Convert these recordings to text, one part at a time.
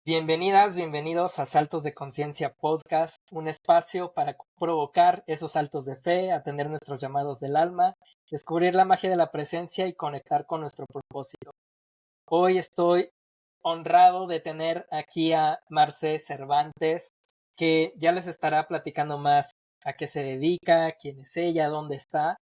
Bienvenidas, bienvenidos a Saltos de Conciencia Podcast, un espacio para provocar esos saltos de fe, atender nuestros llamados del alma, descubrir la magia de la presencia y conectar con nuestro propósito. Hoy estoy honrado de tener aquí a Marce Cervantes, que ya les estará platicando más a qué se dedica, quién es ella, dónde está,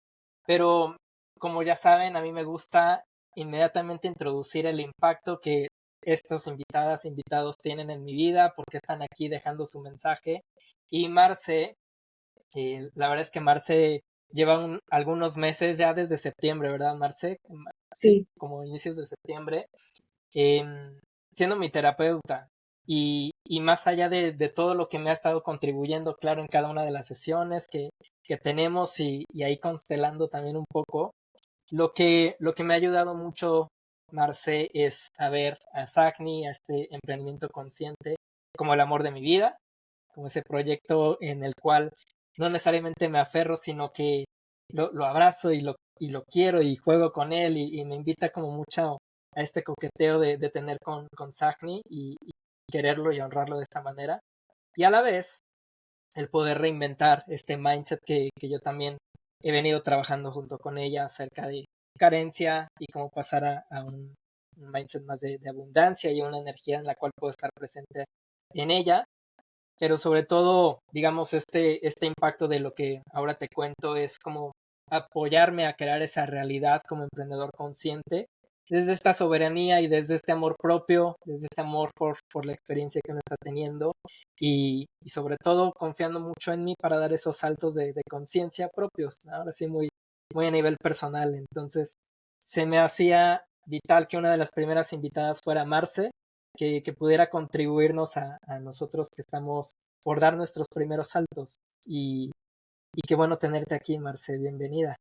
pero como ya saben, a mí me gusta inmediatamente introducir el impacto que estas invitadas, invitados tienen en mi vida, porque están aquí dejando su mensaje. Y Marce, la verdad es que Marce lleva algunos meses ya desde septiembre, ¿verdad, Marce? Sí, Sí, como inicios de septiembre, em, siendo mi terapeuta. Y más allá de todo lo que me ha estado contribuyendo, claro, en cada una de las sesiones que tenemos y ahí constelando también un poco, lo que me ha ayudado mucho, Marce, es a ver a Sacni, a este emprendimiento consciente, como el amor de mi vida, como ese proyecto en el cual no necesariamente me aferro, sino que lo abrazo y lo quiero y juego con él y me invita como mucho a este coqueteo de tener con Sacni y quererlo y honrarlo de esta manera. Y a la vez, el poder reinventar este mindset que yo también he venido trabajando junto con ella acerca de carencia y cómo pasar a un mindset más de abundancia y una energía en la cual puedo estar presente en ella. Pero sobre todo, digamos, este impacto de lo que ahora te cuento es como apoyarme a crear esa realidad como emprendedor consciente, desde esta soberanía y desde este amor propio, desde este amor por la experiencia que uno está teniendo y sobre todo confiando mucho en mí para dar esos saltos de conciencia propios, ¿no? Ahora sí muy a nivel personal. Entonces, se me hacía vital que una de las primeras invitadas fuera Marce, que pudiera contribuirnos a nosotros que estamos por dar nuestros primeros saltos. Y qué bueno tenerte aquí, Marce, bienvenida.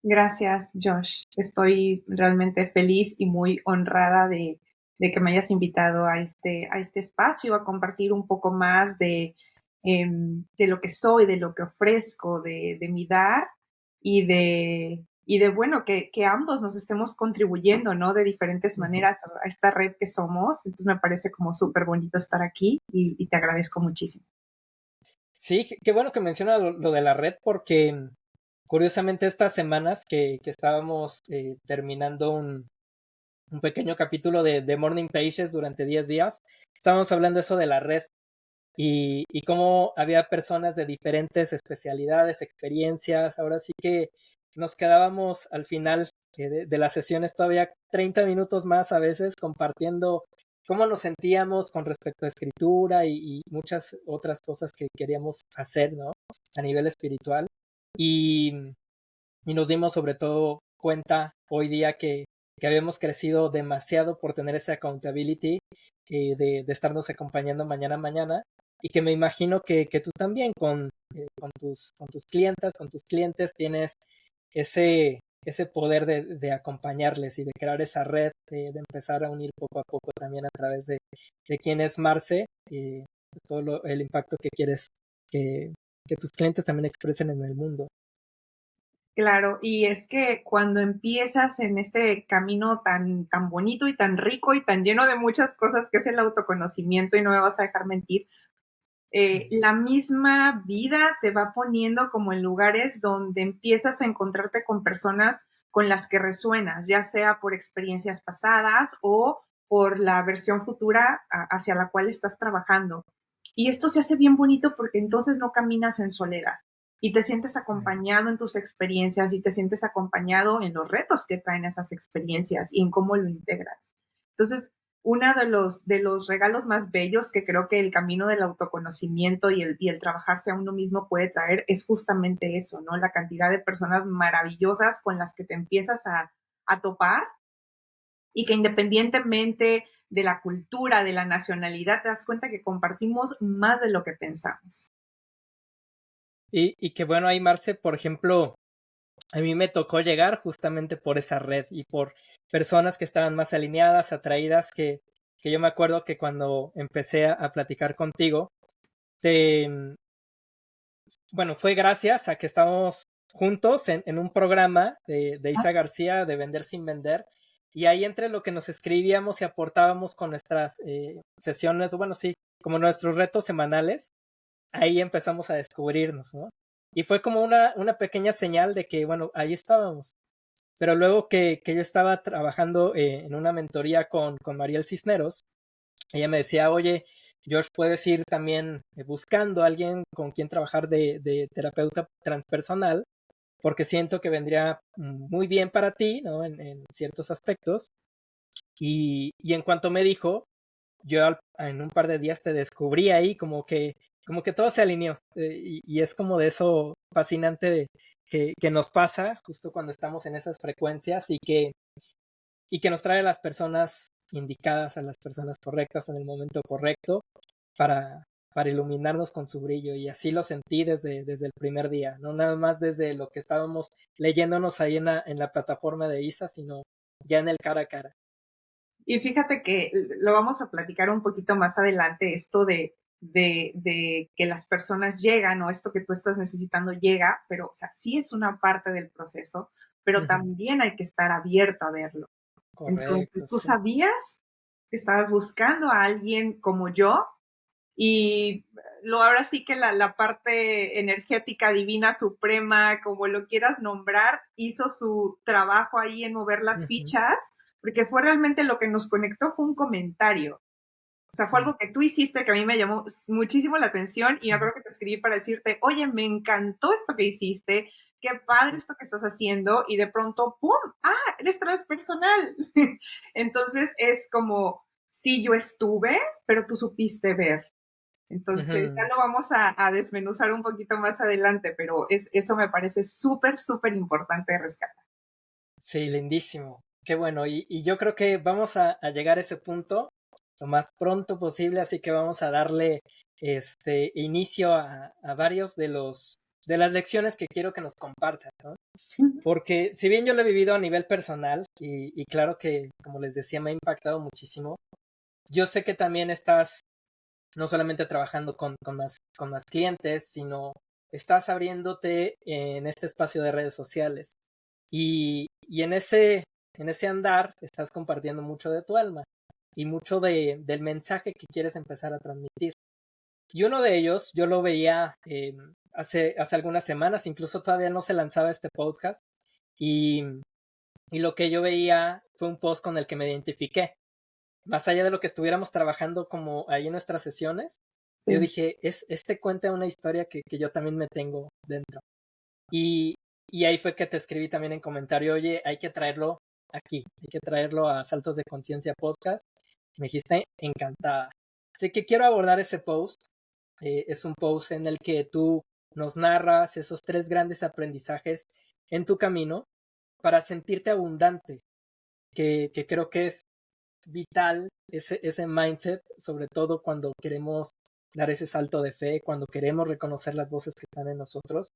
gracias, Josh. Estoy realmente feliz y muy honrada de que me hayas invitado a este espacio, a compartir un poco más de lo que soy, de lo que ofrezco, de mi dar y de bueno, que ambos nos estemos contribuyendo, ¿no? De diferentes Ujú. maneras a esta red que somos. Entonces me parece como súper bonito estar aquí y te agradezco muchísimo. Sí, qué bueno que menciona lo de la red, porque curiosamente estas semanas que estábamos terminando un pequeño capítulo de Morning Pages durante 10 días, estábamos hablando eso de la red y cómo había personas de diferentes especialidades, experiencias. Ahora sí que nos quedábamos al final de las sesiones todavía 30 minutos más a veces compartiendo cómo nos sentíamos con respecto a escritura y muchas otras cosas que queríamos hacer, ¿no? A nivel espiritual. Y, y nos dimos sobre todo cuenta hoy día que habíamos crecido demasiado por tener esa accountability de estarnos acompañando mañana a mañana y que me imagino que tú también con tus clientas, con tus clientes tienes ese poder de acompañarles y de crear esa red, de empezar a unir poco a poco también a través de quién es Marce, todo el impacto que quieres que, que tus clientes también expresen en el mundo. Claro, y es que cuando empiezas en este camino tan bonito y tan rico y tan lleno de muchas cosas que es el autoconocimiento, y no me vas a dejar mentir, la misma vida te va poniendo como en lugares donde empiezas a encontrarte con personas con las que resuenas, ya sea por experiencias pasadas o por la versión futura hacia la cual estás trabajando. Y esto se hace bien bonito porque entonces no caminas en soledad y te sientes acompañado en tus experiencias y te sientes acompañado en los retos que traen esas experiencias y en cómo lo integras. Entonces, uno de los regalos más bellos que creo que el camino del autoconocimiento y el trabajarse a uno mismo puede traer es justamente eso, ¿no? La cantidad de personas maravillosas con las que te empiezas a topar y que independientemente de la cultura, de la nacionalidad, te das cuenta que compartimos más de lo que pensamos. Y que bueno, ahí Marce, por ejemplo, a mí me tocó llegar justamente por esa red y por personas que estaban más alineadas, atraídas, que yo me acuerdo que cuando empecé a platicar contigo, te, bueno, fue gracias a que estábamos juntos en un programa de Isa García de Vender sin Vender, Y ahí entre lo que nos escribíamos y aportábamos con nuestras sesiones, bueno, sí, como nuestros retos semanales, ahí empezamos a descubrirnos, ¿no? Y fue como una pequeña señal de que, bueno, ahí estábamos. Pero luego que yo estaba trabajando en una mentoría con Mariel Cisneros, ella me decía, oye, George, puedes ir también buscando a alguien con quien trabajar de terapeuta transpersonal, porque siento que vendría muy bien para ti, ¿no? En ciertos aspectos. Y en cuanto me dijo, yo en un par de días te descubrí ahí, como que todo se alineó. Y es como de eso fascinante que nos pasa justo cuando estamos en esas frecuencias y que nos trae a las personas indicadas, a las personas correctas en el momento correcto para, para iluminarnos con su brillo. Y así lo sentí desde el primer día, no nada más desde lo que estábamos leyéndonos ahí en la plataforma de ISA, sino ya en el cara a cara. Y fíjate que lo vamos a platicar un poquito más adelante, esto de que las personas llegan o esto que tú estás necesitando llega, pero o sea, sí es una parte del proceso, pero también hay que estar abierto a verlo. Correcto, Entonces, ¿tú sí. sabías que estabas buscando a alguien como yo? Y ahora sí que la parte energética divina suprema, como lo quieras nombrar, hizo su trabajo ahí en mover las fichas, porque fue realmente lo que nos conectó, fue un comentario. O sea, fue Sí. algo que tú hiciste que a mí me llamó muchísimo la atención y yo creo que te escribí para decirte, oye, me encantó esto que hiciste, qué padre esto que estás haciendo y de pronto, ¡pum! ¡Ah! Eres transpersonal. Entonces es como, sí, yo estuve, pero tú supiste ver. Entonces ya lo vamos a desmenuzar un poquito más adelante, pero eso me parece súper, súper importante de rescatar. Sí, lindísimo. Qué bueno. Y yo creo que vamos a llegar a ese punto lo más pronto posible, así que vamos a darle inicio a varios de las lecciones que quiero que nos compartan, ¿no? Porque si bien yo lo he vivido a nivel personal, y claro que, como les decía, me ha impactado muchísimo, yo sé que también estás no solamente trabajando con más clientes, sino estás abriéndote en este espacio de redes sociales. Y en ese andar estás compartiendo mucho de tu alma y mucho del mensaje que quieres empezar a transmitir. Y uno de ellos, yo lo veía hace algunas semanas, incluso todavía no se lanzaba este podcast, y, y lo que yo veía fue un post con el que me identifiqué. Más allá de lo que estuviéramos trabajando como ahí en nuestras sesiones, yo Sí. dije, este cuenta una historia que yo también me tengo dentro. Y, y ahí fue que te escribí también en comentario, oye, hay que traerlo aquí, hay que traerlo a Saltos de Conciencia Podcast. Me dijiste encantada. Así que quiero abordar ese post. Es un post en el que tú nos narras esos 3 grandes aprendizajes en tu camino para sentirte abundante, que creo que es vital ese mindset, sobre todo cuando queremos dar ese salto de fe, cuando queremos reconocer las voces que están en nosotros.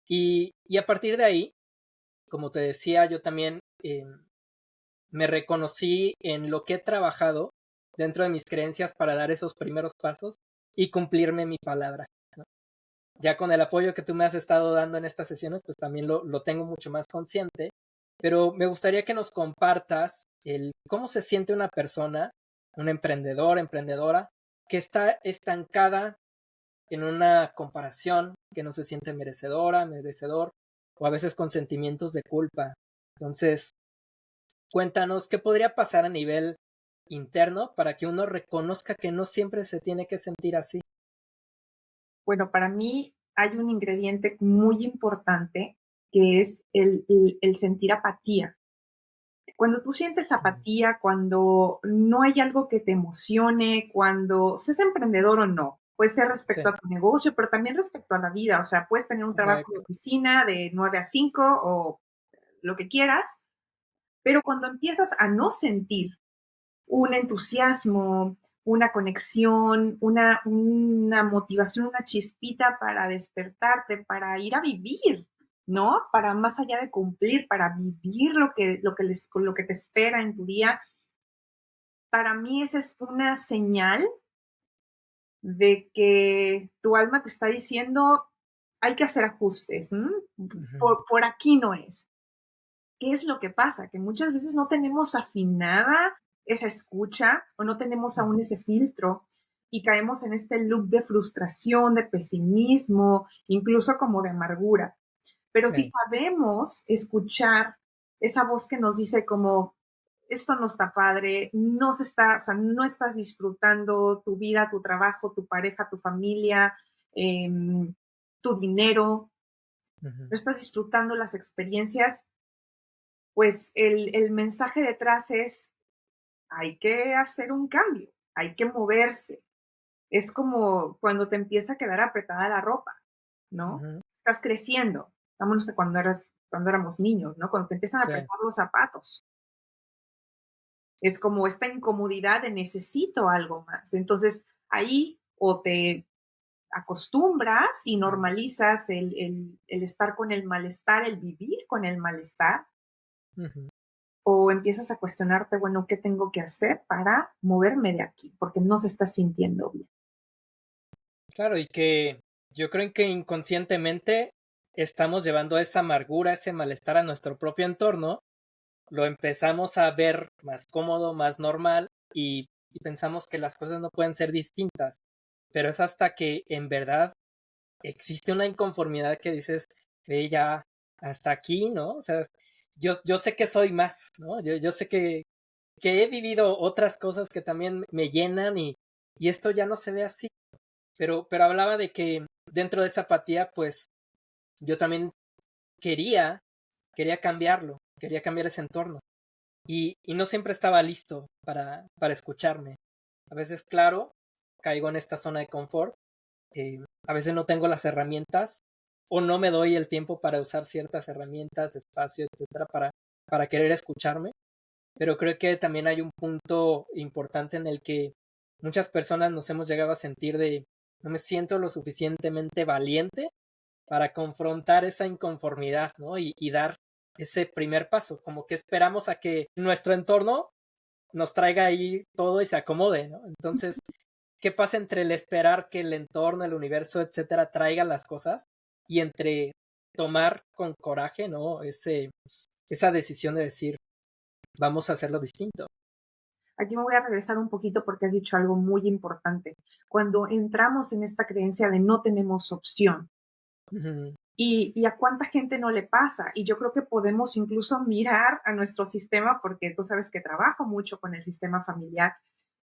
Y a partir de ahí, como te decía, yo también me reconocí en lo que he trabajado dentro de mis creencias para dar esos primeros pasos y cumplirme mi palabra, ¿no? Ya con el apoyo que tú me has estado dando en estas sesiones, pues también lo tengo mucho más consciente, pero me gustaría que nos compartas el cómo se siente una persona, un emprendedor, emprendedora, que está estancada en una comparación, que no se siente merecedora, merecedor, o a veces con sentimientos de culpa. Entonces, cuéntanos qué podría pasar a nivel interno para que uno reconozca que no siempre se tiene que sentir así. Bueno, para mí hay un ingrediente muy importante que es el sentir apatía. Cuando tú sientes apatía, cuando no hay algo que te emocione, cuando seas emprendedor o no, puede ser Sí, respecto a tu negocio, pero también respecto a la vida. O sea, puedes tener un trabajo de correcto. oficina de 9 a 5 o lo que quieras, pero cuando empiezas a no sentir un entusiasmo, una conexión, una motivación, una chispita para despertarte, para ir a vivir, ¿no? Para más allá de cumplir, para vivir lo que te espera en tu día. Para mí esa es una señal de que tu alma te está diciendo, hay que hacer ajustes, Ujú. por aquí no es. ¿qué es lo que pasa? Que muchas veces no tenemos afinada esa escucha o no tenemos aún ese filtro y caemos en este loop de frustración, de pesimismo, incluso como de amargura. Pero si Sí. sabemos escuchar esa voz que nos dice como, esto no está padre, no se está, o sea, no estás disfrutando tu vida, tu trabajo, tu pareja, tu familia, tu dinero, Ujú. no estás disfrutando las experiencias, pues el mensaje detrás es, hay que hacer un cambio, hay que moverse. Es como cuando te empieza a quedar apretada la ropa, ¿no? Ujú. Estás creciendo. Vámonos a cuando éramos niños, ¿no? Cuando te empiezan a Sí. apretar los zapatos. Es como esta incomodidad de necesito algo más. Entonces, ahí o te acostumbras y Ujú. normalizas el estar con el malestar, el vivir con el malestar, Ujú. o empiezas a cuestionarte, bueno, ¿qué tengo que hacer para moverme de aquí? Porque no se está sintiendo bien. Claro, y que yo creo que inconscientemente estamos llevando esa amargura, ese malestar a nuestro propio entorno, lo empezamos a ver más cómodo, más normal y pensamos que las cosas no pueden ser distintas, pero es hasta que en verdad existe una inconformidad que dices, ya hasta aquí, ¿no? O sea, yo sé que soy más, ¿no? Yo sé que he vivido otras cosas que también me llenan y esto ya no se ve así. Pero hablaba de que dentro de esa apatía, pues yo también quería, quería cambiarlo, quería cambiar ese entorno. Y no siempre estaba listo para escucharme. A veces, claro, caigo en esta zona de confort. A veces no tengo las herramientas o no me doy el tiempo para usar ciertas herramientas, espacio, etcétera, para querer escucharme. Pero creo que también hay un punto importante en el que muchas personas nos hemos llegado a sentir de no me siento lo suficientemente valiente para confrontar esa inconformidad, ¿no? Y dar ese primer paso, como que esperamos a que nuestro entorno nos traiga ahí todo y se acomode, ¿no? Entonces, ¿qué pasa entre el esperar que el entorno, el universo, etcétera, traiga las cosas y entre tomar con coraje, ¿no? Esa decisión de decir, vamos a hacerlo distinto. Aquí me voy a regresar un poquito porque has dicho algo muy importante. Cuando entramos en esta creencia de no tenemos opción, Ujú. y a cuánta gente no le pasa. Y yo creo que podemos incluso mirar a nuestro sistema, porque tú sabes que trabajo mucho con el sistema familiar,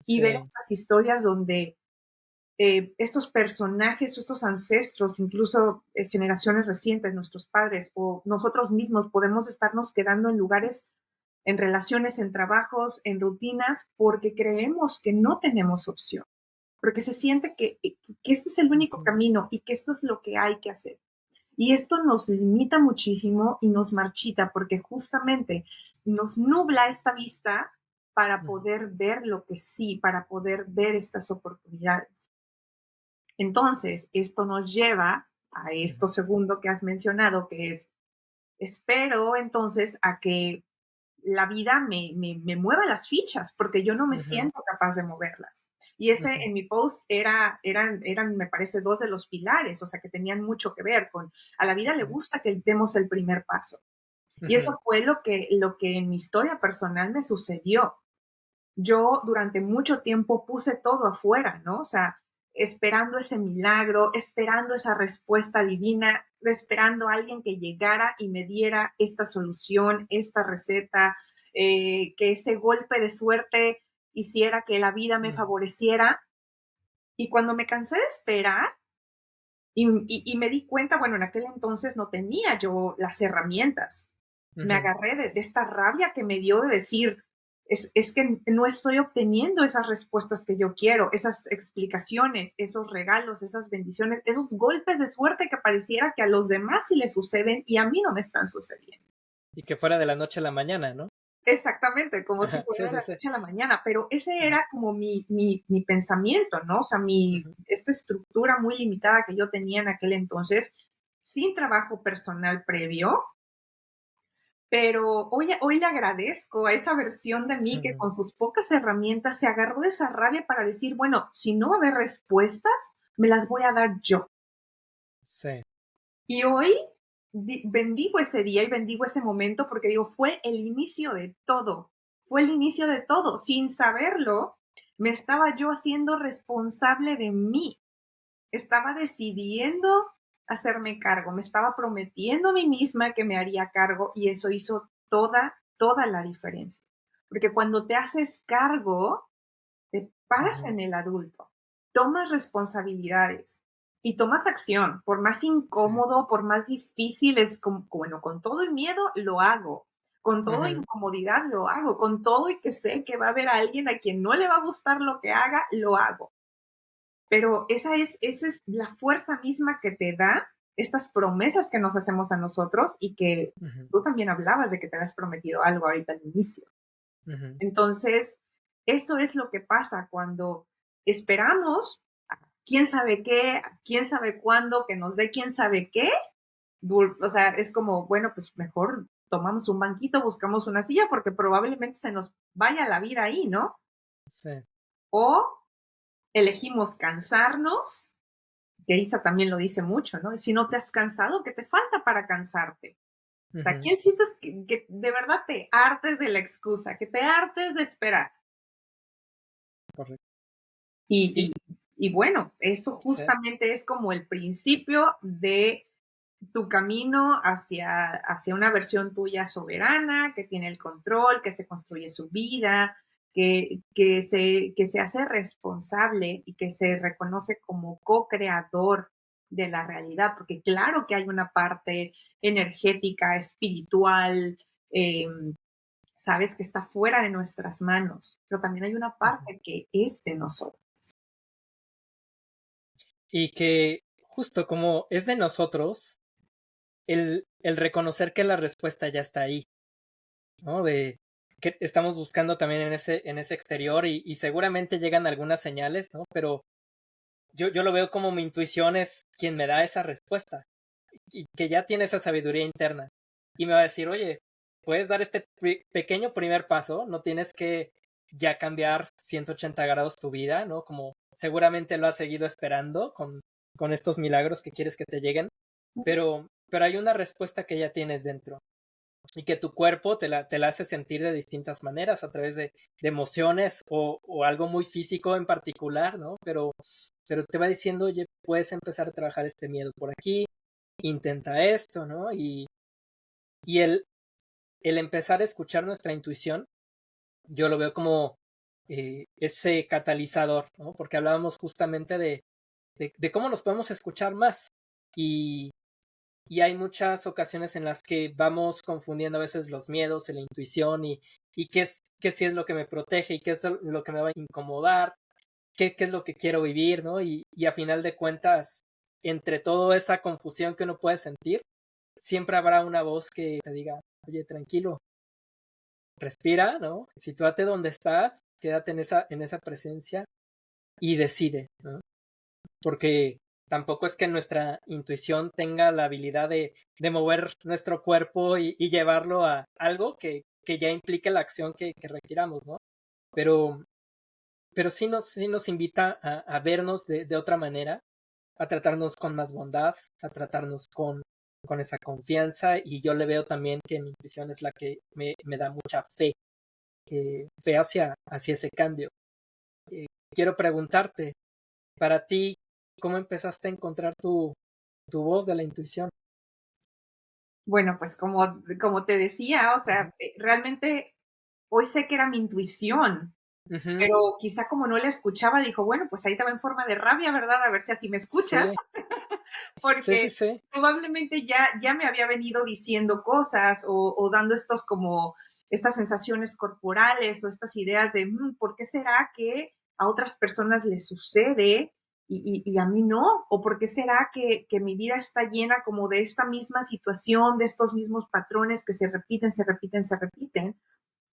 y ver Sí. estas historias donde estos personajes o estos ancestros, incluso generaciones recientes, nuestros padres o nosotros mismos, podemos estarnos quedando en lugares, en relaciones, en trabajos, en rutinas, porque creemos que no tenemos opción, porque se siente que este es el único Ujú. camino y que esto es lo que hay que hacer. Y esto nos limita muchísimo y nos marchita porque justamente nos nubla esta vista para Ujú. poder ver lo que sí, para poder ver estas oportunidades. Entonces, esto nos lleva a Ujú. esto segundo que has mencionado, que es, espero entonces a que la vida me mueva las fichas, porque yo no me Ujú. siento capaz de moverlas. Y ese Ujú. en mi post eran, me parece, dos de los pilares, o sea, que tenían mucho que ver con, a la vida le Sí. gusta que demos el primer paso. Y eso Ujú. fue lo que en mi historia personal me sucedió. Yo durante mucho tiempo puse todo afuera, ¿no? O sea, esperando ese milagro, esperando esa respuesta divina, esperando a alguien que llegara y me diera esta solución, esta receta, que ese golpe de suerte hiciera que la vida me Ujú. favoreciera. Y cuando me cansé de esperar y me di cuenta, bueno, en aquel entonces no tenía yo las herramientas. Me Ujú. agarré de esta rabia que me dio de decir, es que no estoy obteniendo esas respuestas que yo quiero, esas explicaciones, esos regalos, esas bendiciones, esos golpes de suerte que pareciera que a los demás sí les suceden y a mí no me están sucediendo. Y que fuera de la noche a la mañana, ¿no? Exactamente, como si fuera Sí, de sí, la sí. noche a la mañana, pero ese Ujú. era como mi pensamiento, ¿no? O sea, Ujú. esta estructura muy limitada que yo tenía en aquel entonces, sin trabajo personal previo, pero hoy le agradezco a esa versión de mí que Ujú. con sus pocas herramientas se agarró de esa rabia para decir, bueno, si no va a haber respuestas, me las voy a dar yo. Sí. Y hoy bendigo ese día y bendigo ese momento porque digo, fue el inicio de todo, fue el inicio de todo. Sin saberlo, me estaba yo haciendo responsable de mí, estaba decidiendo hacerme cargo, me estaba prometiendo a mí misma que me haría cargo y eso hizo toda la diferencia. Porque cuando te haces cargo, te paras en el adulto, tomas responsabilidades y tomas acción, por más Sí. incómodo, por más difícil, es como, bueno, con todo y miedo lo hago, con todo incomodidad lo hago, con todo y que sé que va a haber alguien a quien no le va a gustar lo que haga, lo hago. Pero esa es la fuerza misma que te da estas promesas que nos hacemos a nosotros y que tú también hablabas de que te habías prometido algo ahorita al inicio. Entonces, eso es lo que pasa cuando esperamos a quién sabe qué, a quién sabe cuándo, que nos dé quién sabe qué. O sea, es como, bueno, pues mejor tomamos un banquito, buscamos una silla, porque probablemente se nos vaya la vida ahí, ¿no? Sí. O elegimos cansarnos, que Isa también lo dice mucho, ¿no? Si no te has cansado, ¿qué te falta para cansarte? Aquí el chiste es que de verdad te hartes de la excusa, que te hartes de esperar. Correcto. Y bueno, eso Sí. justamente es como el principio de tu camino hacia una versión tuya soberana, que tiene el control, que se construye su vida, que se hace responsable y que se reconoce como co-creador de la realidad, porque claro que hay una parte energética, espiritual, sabes, que está fuera de nuestras manos, pero también hay una parte que es de nosotros. Y que justo como es de nosotros, el reconocer que la respuesta ya está ahí, ¿no? De que estamos buscando también en ese exterior y seguramente llegan algunas señales, ¿no? Pero yo lo veo como mi intuición es quien me da esa respuesta y que ya tiene esa sabiduría interna y me va a decir, oye, puedes dar este pequeño primer paso, no tienes que ya cambiar 180 grados tu vida, ¿no? Como seguramente lo has seguido esperando con estos milagros que quieres que te lleguen, pero hay una respuesta que ya tienes dentro y que tu cuerpo te la hace sentir de distintas maneras, a través de emociones o algo muy físico en particular, ¿no? Pero te va diciendo, oye, puedes empezar a trabajar este miedo por aquí, intenta esto, ¿no? Y el empezar a escuchar nuestra intuición, yo lo veo como ese catalizador, ¿no? Porque hablábamos justamente de cómo nos podemos escuchar más. Y, y hay muchas ocasiones en las que vamos confundiendo a veces los miedos y la intuición y qué sí es lo que me protege y qué es lo que me va a incomodar, qué es lo que quiero vivir, ¿no? Y a final de cuentas, entre toda esa confusión que uno puede sentir, siempre habrá una voz que te diga, oye, tranquilo, respira, ¿no? Sitúate donde estás, quédate en esa presencia y decide, ¿no? Porque tampoco es que nuestra intuición tenga la habilidad de mover nuestro cuerpo y llevarlo a algo que ya implique la acción que requiramos, ¿no? Pero, pero sí nos invita a vernos de otra manera, a tratarnos con más bondad, a tratarnos con esa confianza y yo le veo también que mi intuición es la que me da mucha fe, fe hacia ese cambio. Quiero preguntarte, para ti, ¿cómo empezaste a encontrar tu voz de la intuición? Bueno, pues como te decía, o sea, realmente hoy sé que era mi intuición, Ujú. pero quizá como no la escuchaba, dijo, bueno, pues ahí te va en forma de rabia, ¿verdad? A ver si así me escuchas, Sí, sí, sí, porque sí. probablemente ya me había venido diciendo cosas o dando estos como estas sensaciones corporales o estas ideas de, ¿por qué será que a otras personas les sucede y a mí no? ¿O por qué será que mi vida está llena como de esta misma situación, de estos mismos patrones que se repiten, se repiten, se repiten?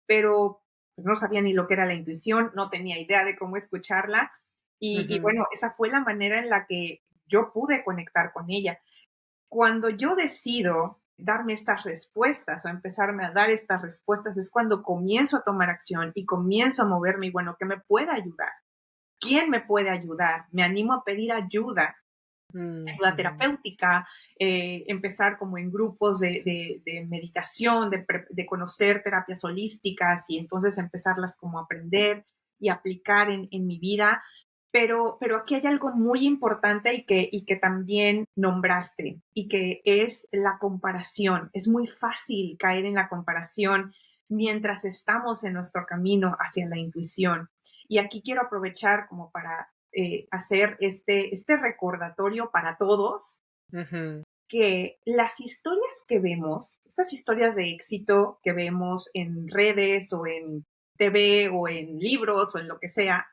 Pero pues, no sabía ni lo que era la intuición, no tenía idea de cómo escucharla. Y Ujú, bueno, esa fue la manera en la que yo pude conectar con ella. Cuando yo decido darme estas respuestas o empezarme a dar estas respuestas es cuando comienzo a tomar acción y comienzo a moverme y bueno, ¿qué me puede ayudar? ¿Quién me puede ayudar? Me animo a pedir ayuda ayuda terapéutica, empezar como en grupos de meditación, de conocer terapias holísticas y entonces empezarlas como a aprender y aplicar en mi vida. Pero aquí hay algo muy importante y que también nombraste, y que es la comparación. Es muy fácil caer en la comparación mientras estamos en nuestro camino hacia la intuición. Y aquí quiero aprovechar como para hacer este recordatorio para todos, que las historias que vemos, estas historias de éxito que vemos en redes o en TV o en libros o en lo que sea,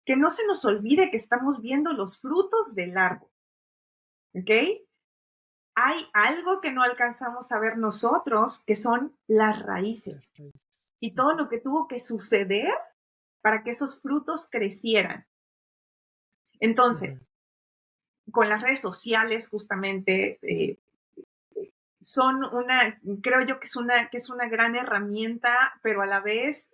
que no se nos olvide que estamos viendo los frutos del árbol, ¿ok? Hay algo que no alcanzamos a ver nosotros, que son las raíces y todo lo que tuvo que suceder para que esos frutos crecieran. Entonces, con las redes sociales, justamente, son creo yo que es una gran herramienta, pero a la vez,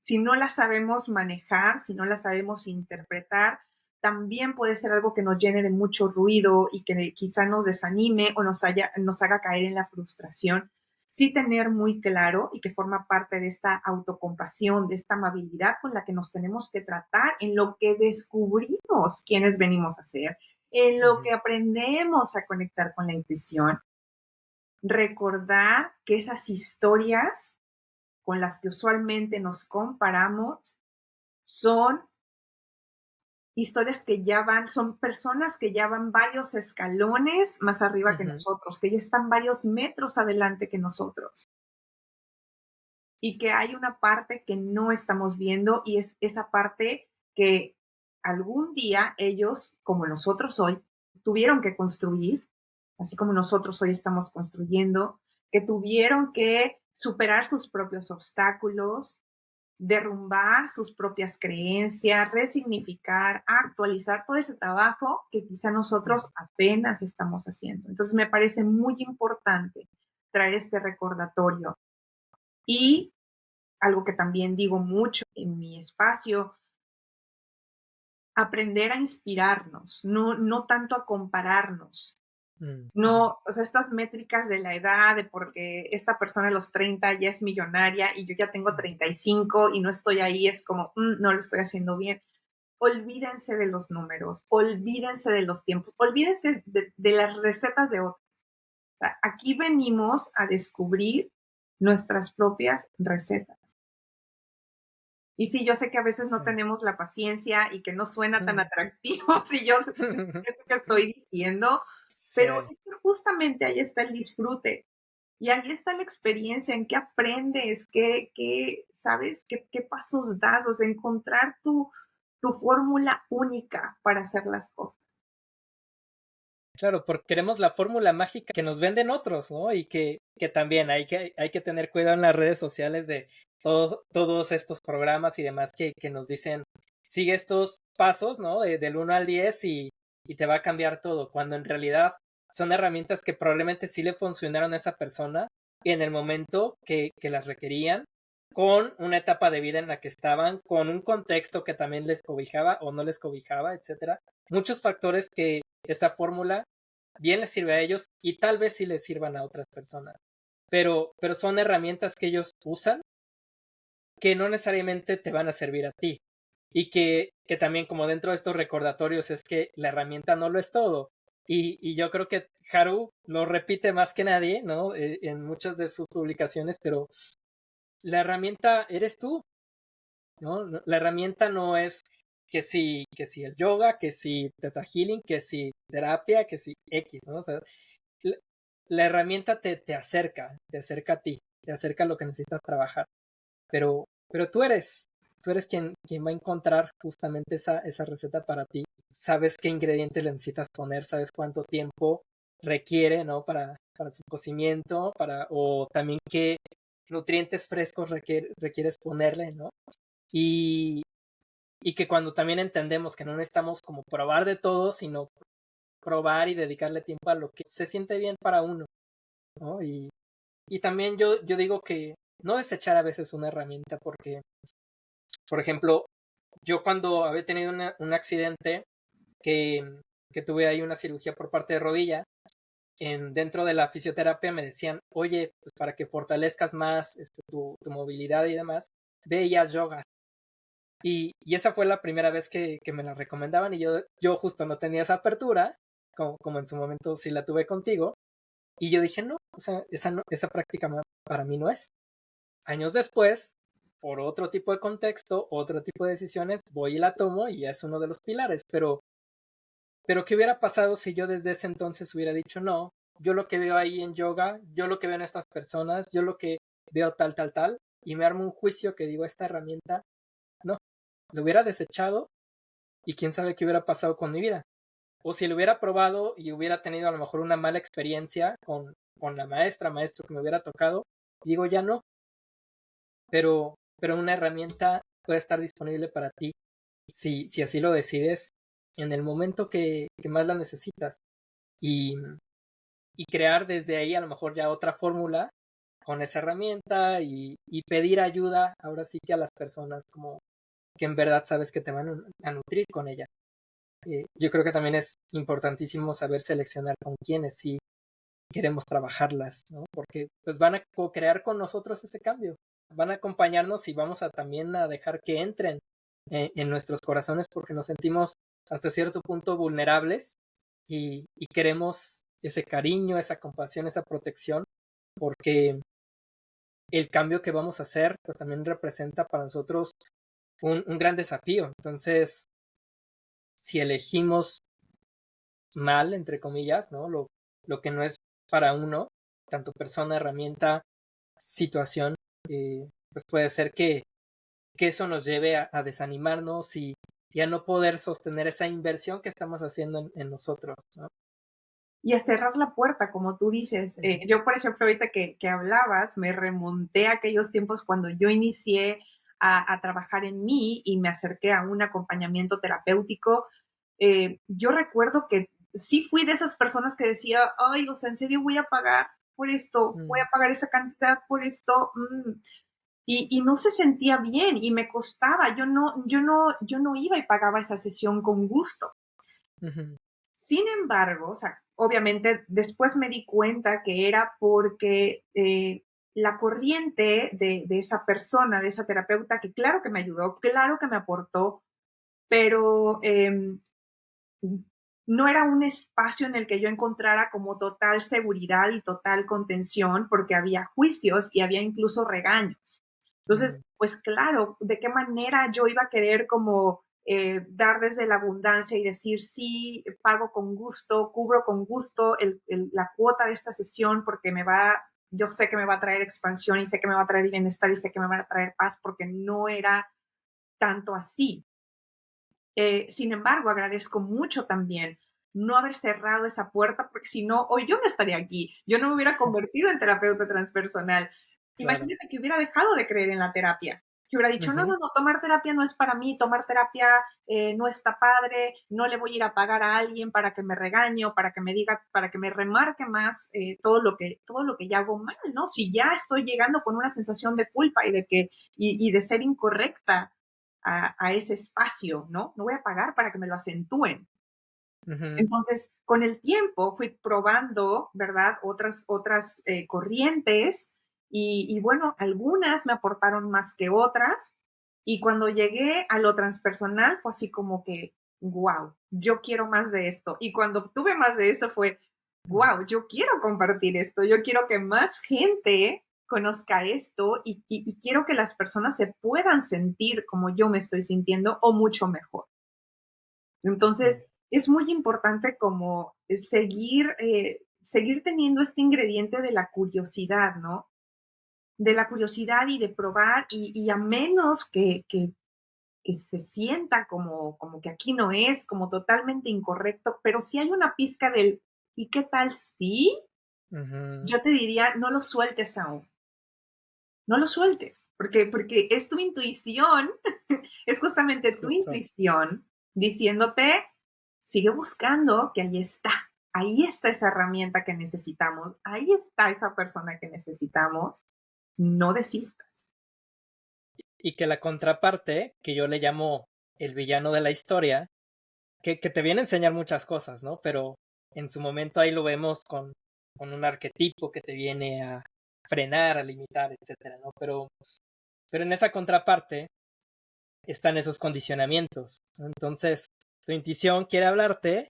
si no la sabemos manejar, si no la sabemos interpretar, también puede ser algo que nos llene de mucho ruido y que quizá nos desanime o nos haga caer en la frustración. Sí tener muy claro y que forma parte de esta autocompasión, de esta amabilidad con la que nos tenemos que tratar en lo que descubrimos quiénes venimos a ser, en lo que aprendemos a conectar con la intuición. Recordar que esas historias con las que usualmente nos comparamos son historias que ya son personas que ya van varios escalones más arriba que nosotros, que ya están varios metros adelante que nosotros. Y que hay una parte que no estamos viendo y es esa parte que algún día ellos, como nosotros hoy, tuvieron que construir, así como nosotros hoy estamos construyendo, que tuvieron que superar sus propios obstáculos, derrumbar sus propias creencias, resignificar, actualizar todo ese trabajo que quizá nosotros apenas estamos haciendo. Entonces me parece muy importante traer este recordatorio. Y algo que también digo mucho en mi espacio, aprender a inspirarnos, no tanto a compararnos. No, o sea, estas métricas de la edad, de porque esta persona a los 30 ya es millonaria y yo ya tengo 35 y no estoy ahí, es como, no lo estoy haciendo bien. Olvídense de los números, olvídense de los tiempos, olvídense de las recetas de otros. O sea, aquí venimos a descubrir nuestras propias recetas. Y sí, yo sé que a veces no tenemos la paciencia y que no suena tan atractivo si yo sé eso que estoy diciendo, pero es que justamente ahí está el disfrute y ahí está la experiencia, en qué aprendes, ¿sabes? ¿Qué pasos das? O sea, encontrar tu fórmula única para hacer las cosas. Claro, porque queremos la fórmula mágica que nos venden otros, ¿no? Y que también hay que tener cuidado en las redes sociales de todos estos programas y demás que nos dicen, sigue estos pasos, ¿no? Del 1 al 10 y te va a cambiar todo, cuando en realidad son herramientas que probablemente sí le funcionaron a esa persona en el momento que las requerían, con una etapa de vida en la que estaban, con un contexto que también les cobijaba o no les cobijaba, etcétera. Muchos factores que esa fórmula bien les sirve a ellos y tal vez sí les sirvan a otras personas. Pero son herramientas que ellos usan que no necesariamente te van a servir a ti. Y que también como dentro de estos recordatorios es que la herramienta no lo es todo. Y yo creo que Haru lo repite más que nadie, ¿no? En muchas de sus publicaciones, pero la herramienta eres tú, ¿no? La herramienta no es que si el yoga, que si Theta Healing, que si terapia, que si X, ¿no? O sea, la herramienta te acerca a ti, te acerca a lo que necesitas trabajar. Pero tú eres quien va a encontrar justamente esa receta para ti. Sabes qué ingredientes le necesitas poner, sabes cuánto tiempo requiere, ¿no? Para su cocimiento, o también qué nutrientes frescos requieres ponerle, ¿no? Y que cuando también entendemos que no necesitamos como probar de todo, sino probar y dedicarle tiempo a lo que se siente bien para uno, ¿no? Y también yo digo que no desechar a veces una herramienta porque, por ejemplo, yo cuando había tenido un accidente, que, que tuve ahí una cirugía por parte de rodilla, dentro de la fisioterapia me decían, oye, pues para que fortalezcas más tu movilidad y demás, ve y haz yoga. Y esa fue la primera vez que me la recomendaban y yo justo no tenía esa apertura, como en su momento sí la tuve contigo, y yo dije, no, o sea, esa práctica para mí no es. Años después, por otro tipo de contexto, otro tipo de decisiones, voy y la tomo y ya es uno de los pilares, pero ¿qué hubiera pasado si yo desde ese entonces hubiera dicho, no, yo lo que veo ahí en yoga, yo lo que veo en estas personas, yo lo que veo tal, y me armo un juicio que digo, esta herramienta, no, lo hubiera desechado y quién sabe qué hubiera pasado con mi vida? O si lo hubiera probado y hubiera tenido a lo mejor una mala experiencia con la maestro que me hubiera tocado, digo, ya no, pero una herramienta puede estar disponible para ti si así lo decides en el momento que más la necesitas y, y crear desde ahí a lo mejor ya otra fórmula con esa herramienta y pedir ayuda ahora sí que a las personas como que en verdad sabes que te van a nutrir con ella. Yo creo que también es importantísimo saber seleccionar con quiénes sí queremos trabajarlas, ¿no? Porque pues van a co-crear con nosotros ese cambio, van a acompañarnos y vamos a también a dejar que entren en nuestros corazones porque nos sentimos hasta cierto punto vulnerables y queremos ese cariño, esa compasión, esa protección, porque el cambio que vamos a hacer pues también representa para nosotros un gran desafío. Entonces, si elegimos mal, entre comillas, ¿no? Lo que no es para uno, tanto persona, herramienta, situación, pues puede ser que eso nos lleve a desanimarnos y a no poder sostener esa inversión que estamos haciendo en nosotros, ¿no? Y a cerrar la puerta, como tú dices. Yo, por ejemplo, ahorita que hablabas, me remonté a aquellos tiempos cuando yo inicié a trabajar en mí y me acerqué a un acompañamiento terapéutico. Yo recuerdo que sí fui de esas personas que decía, ay, o sea, ¿en serio voy a pagar por esto? ¿Voy a pagar esa cantidad por esto? Y no se sentía bien y me costaba. Yo no iba y pagaba esa sesión con gusto. Uh-huh. Sin embargo, o sea, obviamente después me di cuenta que era porque la corriente de esa persona, de esa terapeuta, que claro que me ayudó, claro que me aportó, pero no era un espacio en el que yo encontrara como total seguridad y total contención, porque había juicios y había incluso regaños. Entonces, pues claro, ¿de qué manera yo iba a querer como dar desde la abundancia y decir, sí, pago con gusto, cubro con gusto la cuota de esta sesión porque yo sé que me va a traer expansión y sé que me va a traer bienestar y sé que me va a traer paz, porque no era tanto así. Sin embargo, agradezco mucho también no haber cerrado esa puerta, porque si no, hoy yo no estaría aquí, yo no me hubiera convertido en terapeuta transpersonal. Claro. Imagínate que hubiera dejado de creer en la terapia, que hubiera dicho, no, Uh-huh. no, no, tomar terapia no es para mí, tomar terapia no está padre, no le voy a ir a pagar a alguien para que me regañe o para que me diga, para que me remarque más todo lo que ya hago mal, ¿no? Si ya estoy llegando con una sensación de culpa y de ser incorrecta, a ese espacio, ¿no? No voy a pagar para que me lo acentúen. Uh-huh. Entonces, con el tiempo fui probando, ¿verdad? Otras corrientes y bueno, algunas me aportaron más que otras. Y cuando llegué a lo transpersonal fue así como que, wow, yo quiero más de esto. Y cuando obtuve más de eso fue, wow, yo quiero compartir esto, yo quiero que más gente conozca esto y quiero que las personas se puedan sentir como yo me estoy sintiendo o mucho mejor. Uh-huh. Entonces, es muy importante como seguir teniendo este ingrediente de la curiosidad, ¿no? De la curiosidad y de probar y a menos que se sienta como que aquí no es, como totalmente incorrecto, pero si hay una pizca del, ¿y qué tal si? Uh-huh. Yo te diría, no lo sueltes aún, no lo sueltes, porque es tu intuición, es justamente tu Justo. intuición diciéndote, sigue buscando, que ahí está esa herramienta que necesitamos, ahí está esa persona que necesitamos, no desistas. Y que la contraparte, que yo le llamo el villano de la historia, que te viene a enseñar muchas cosas, ¿no? Pero en su momento ahí lo vemos con un arquetipo que te viene a frenar, a limitar, etcétera, ¿no? Pero en esa contraparte están esos condicionamientos, ¿no? Entonces, tu intuición quiere hablarte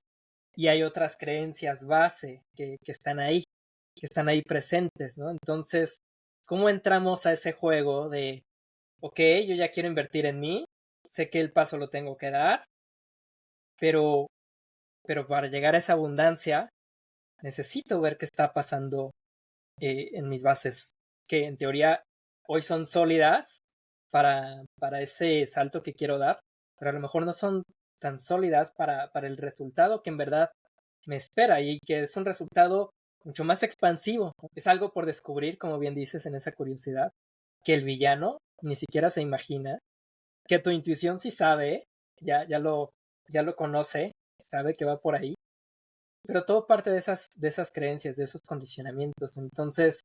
y hay otras creencias base que están ahí presentes, ¿no? Entonces, ¿cómo entramos a ese juego de, ok, yo ya quiero invertir en mí, sé que el paso lo tengo que dar, pero, pero para llegar a esa abundancia necesito ver qué está pasando en mis bases, que en teoría hoy son sólidas para ese salto que quiero dar, pero a lo mejor no son tan sólidas para el resultado que en verdad me espera y que es un resultado mucho más expansivo. Es algo por descubrir, como bien dices, en esa curiosidad, que el villano ni siquiera se imagina, que tu intuición sí sabe, ya, ya lo conoce, sabe que va por ahí, pero todo parte de esas creencias, de esos condicionamientos. Entonces,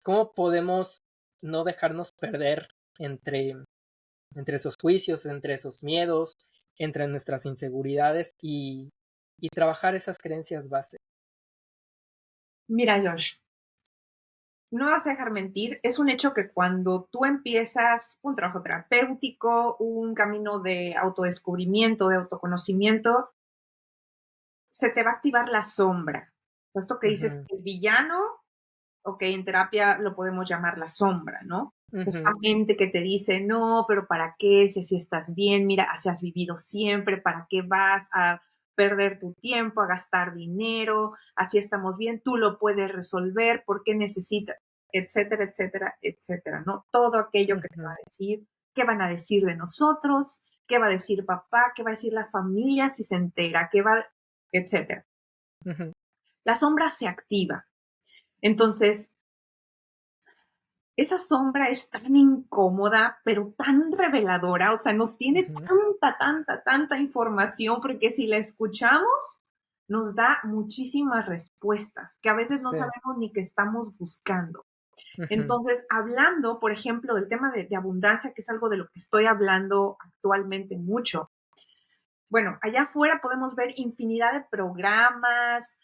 ¿cómo podemos no dejarnos perder entre, entre esos juicios, entre esos miedos, entre nuestras inseguridades y trabajar esas creencias base? Mira, Josh, no vas a dejar mentir, es un hecho que cuando tú empiezas un trabajo terapéutico, un camino de autodescubrimiento, de autoconocimiento, se te va a activar la sombra. Esto que dices, Ujú, el villano, ok, en terapia lo podemos llamar la sombra, ¿no? Esta ujú, mente que te dice, no, pero ¿para qué? Si así estás bien, mira, así has vivido siempre, ¿para qué vas a perder tu tiempo, a gastar dinero? Así estamos bien, tú lo puedes resolver, ¿por qué necesitas? Etcétera, etcétera, etcétera, ¿no? Todo aquello que te va ujú, a decir, qué van a decir de nosotros, qué va a decir papá, qué va a decir la familia si se entera, qué va, etcétera. ujú, La sombra se activa. Entonces, esa sombra es tan incómoda, pero tan reveladora, o sea, nos tiene ujú. tanta información, porque si la escuchamos, nos da muchísimas respuestas que a veces no Sí. sabemos ni que estamos buscando. Ujú, Entonces, hablando, por ejemplo, del tema de abundancia, que es algo de lo que estoy hablando actualmente mucho, bueno, allá afuera podemos ver infinidad de programas,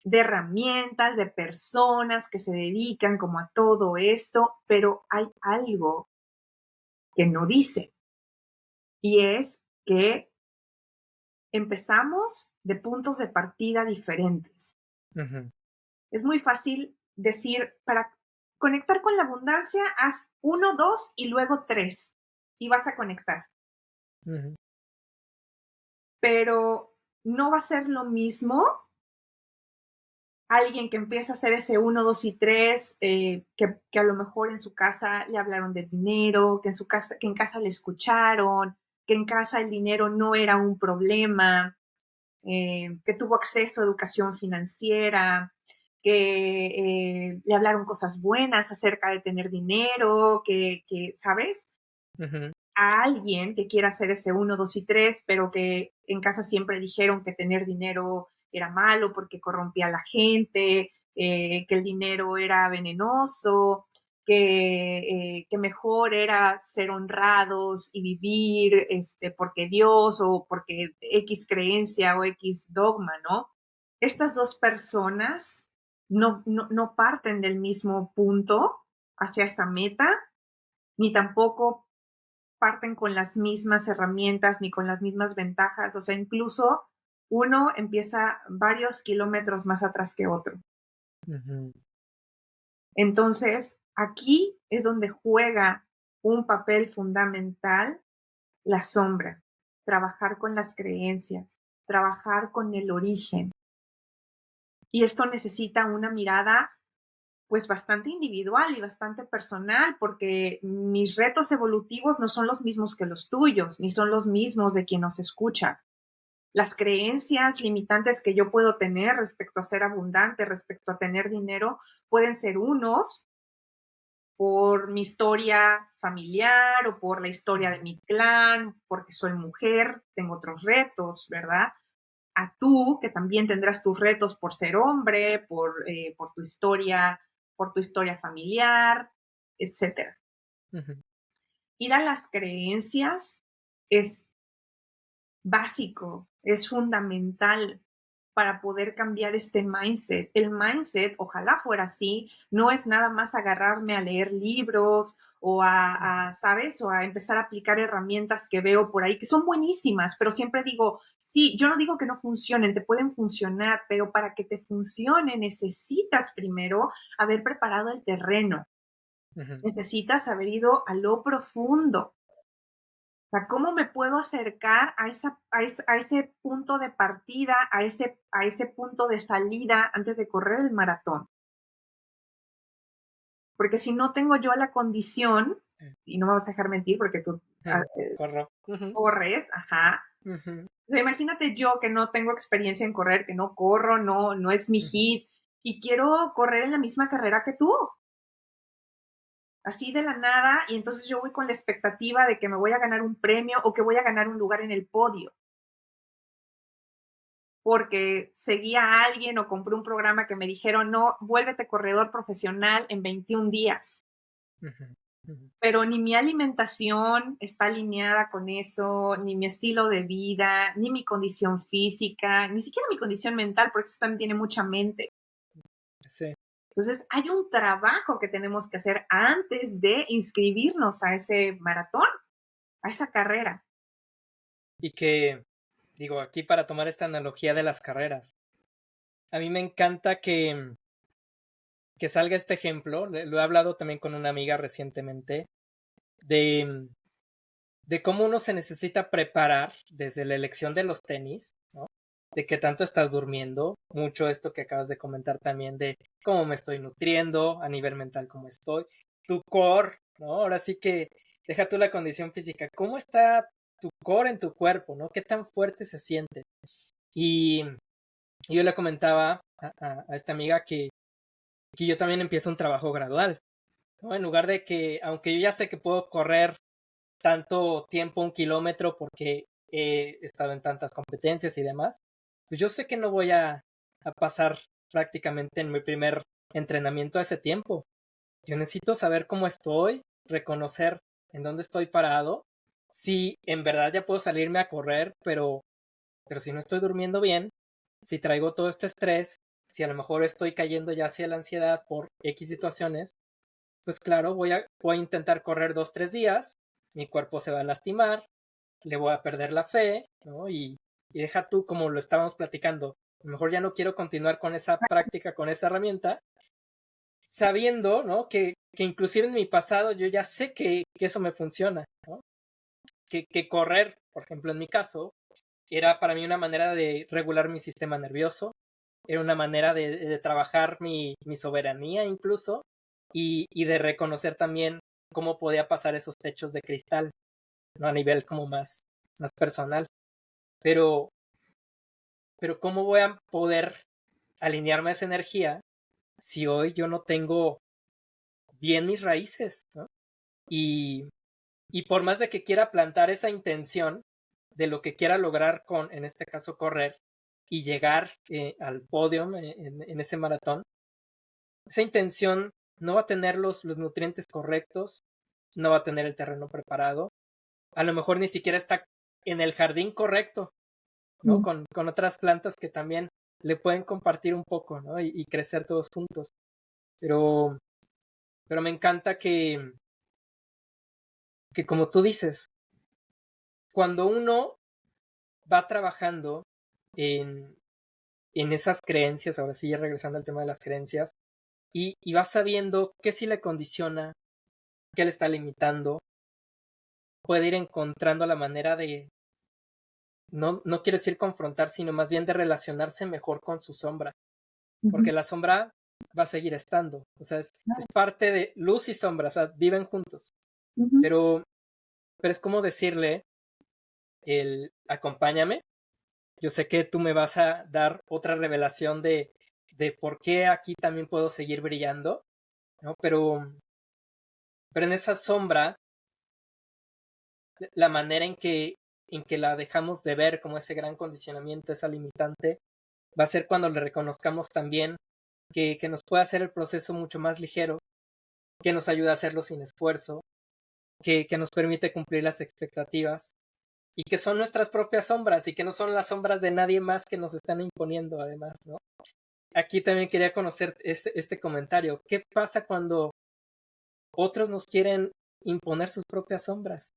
de herramientas, de personas que se dedican como a todo esto, pero hay algo que no dice y es que empezamos de puntos de partida diferentes. ujú, Es muy fácil decir, para conectar con la abundancia, haz uno, dos y luego tres y vas a conectar, ujú, pero no va a ser lo mismo alguien que empieza a hacer ese uno, 2 y 3, que a lo mejor en su casa le hablaron del dinero, que en casa le escucharon, que en casa el dinero no era un problema, que tuvo acceso a educación financiera, que le hablaron cosas buenas acerca de tener dinero, ¿sabes? ujú, A alguien que quiera hacer ese uno, 2 y 3, pero que en casa siempre dijeron que tener dinero era malo porque corrompía a la gente, que el dinero era venenoso, que mejor era ser honrados y vivir porque Dios o porque X creencia o X dogma, ¿no? Estas dos personas no parten del mismo punto hacia esa meta, ni tampoco parten con las mismas herramientas ni con las mismas ventajas, o sea, incluso uno empieza varios kilómetros más atrás que otro. ujú, Entonces, aquí es donde juega un papel fundamental la sombra, trabajar con las creencias, trabajar con el origen. Y esto necesita una mirada pues bastante individual y bastante personal, porque mis retos evolutivos no son los mismos que los tuyos, ni son los mismos de quien nos escucha. Las creencias limitantes que yo puedo tener respecto a ser abundante, respecto a tener dinero, pueden ser unos por mi historia familiar o por la historia de ujú, mi clan, porque soy mujer, tengo otros retos, ¿verdad? A tú, que también tendrás tus retos por ser hombre, por tu historia familiar, etcétera. ujú, Ir a las creencias es básico, es fundamental para poder cambiar este mindset. El mindset, ojalá fuera así, no es nada más agarrarme a leer libros o ¿sabes? O a empezar a aplicar herramientas que veo por ahí, que son buenísimas, pero siempre digo, sí, yo no digo que no funcionen, te pueden funcionar, pero para que te funcione necesitas primero haber preparado el terreno, Ujú. necesitas haber ido a lo profundo. O sea, ¿cómo me puedo acercar a ese punto de partida, a ese punto de salida antes de correr el maratón? Porque si no tengo yo la condición, y no me vas a dejar mentir porque tú Corro. Ujú, corres, ajá. ujú, O sea, imagínate yo que no tengo experiencia en correr, que no corro, no es mi ujú. hit, y quiero correr en la misma carrera que tú, así de la nada, y entonces yo voy con la expectativa de que me voy a ganar un premio o que voy a ganar un lugar en el podio. Porque seguía a alguien o compré un programa que me dijeron, no, vuélvete corredor profesional en 21 días. Ujú, ujú. Pero ni mi alimentación está alineada con eso, ni mi estilo de vida, ni mi condición física, ni siquiera mi condición mental, porque eso también tiene mucha mente. Sí. Entonces, hay un trabajo que tenemos que hacer antes de inscribirnos a ese maratón, a esa carrera. Y que, digo, aquí para tomar esta analogía de las carreras, a mí me encanta que salga este ejemplo, lo he hablado también con una amiga recientemente, de, de cómo uno se necesita preparar desde la elección de los tenis, ¿no? De qué tanto estás durmiendo, mucho esto que acabas de comentar también de cómo me estoy nutriendo, a nivel mental cómo estoy, tu core, ¿no? Ahora sí que deja tú la condición física, cómo está tu core en tu cuerpo, ¿no? Qué tan fuerte se siente. Y yo le comentaba a esta amiga que yo también empiezo un trabajo gradual, ¿no? En lugar de que, aunque yo ya sé que puedo correr tanto tiempo, 1 kilómetro, porque he estado en tantas competencias y demás, pues yo sé que no voy a pasar prácticamente en mi primer entrenamiento a ese tiempo. Yo necesito saber cómo estoy, reconocer en dónde estoy parado, si en verdad ya puedo salirme a correr, pero si no estoy durmiendo bien, si traigo todo este estrés, si a lo mejor estoy cayendo ya hacia la ansiedad por X situaciones, pues claro, voy a intentar correr 2, 3 días, mi cuerpo se va a lastimar, le voy a perder la fe, ¿no? Y deja tú, como lo estábamos platicando, a lo mejor ya no quiero continuar con esa práctica, con esa herramienta, sabiendo, ¿no? Que inclusive en mi pasado yo ya sé que eso me funciona, ¿no? Que correr, por ejemplo, en mi caso, era para mí una manera de regular mi sistema nervioso, era una manera de trabajar mi soberanía incluso, y de reconocer también cómo podía pasar esos techos de cristal, ¿no? A nivel como más personal. Pero, pero ¿cómo voy a poder alinearme a esa energía si hoy yo no tengo bien mis raíces, ¿no? Y, y por más de que quiera plantar esa intención de lo que quiera lograr con, en este caso, correr y llegar al podio en ese maratón, esa intención no va a tener los nutrientes correctos, no va a tener el terreno preparado, a lo mejor ni siquiera está en el jardín correcto, ¿no? Con otras plantas que también le pueden compartir un poco, ¿no? Y crecer todos juntos. Pero, pero me encanta que como tú dices, cuando uno va trabajando en, en esas creencias, ahora sí, ya regresando al tema de las creencias, y va sabiendo qué sí le condiciona, qué le está limitando, puede ir encontrando la manera de, no quiero decir confrontar, sino más bien de relacionarse mejor con su sombra, porque la sombra va a seguir estando, o sea, es parte de luz y sombra, o sea, viven juntos, pero, pero es como decirle, acompáñame, yo sé que tú me vas a dar otra revelación de por qué aquí también puedo seguir brillando, ¿no? Pero en esa sombra, la manera en que la dejamos de ver como ese gran condicionamiento, esa limitante, va a ser cuando le reconozcamos también que nos puede hacer el proceso mucho más ligero, que nos ayuda a hacerlo sin esfuerzo, que nos permite cumplir las expectativas, y que son nuestras propias sombras y que no son las sombras de nadie más que nos están imponiendo además, ¿no? Aquí también quería conocer este comentario. ¿Qué pasa cuando otros nos quieren imponer sus propias sombras?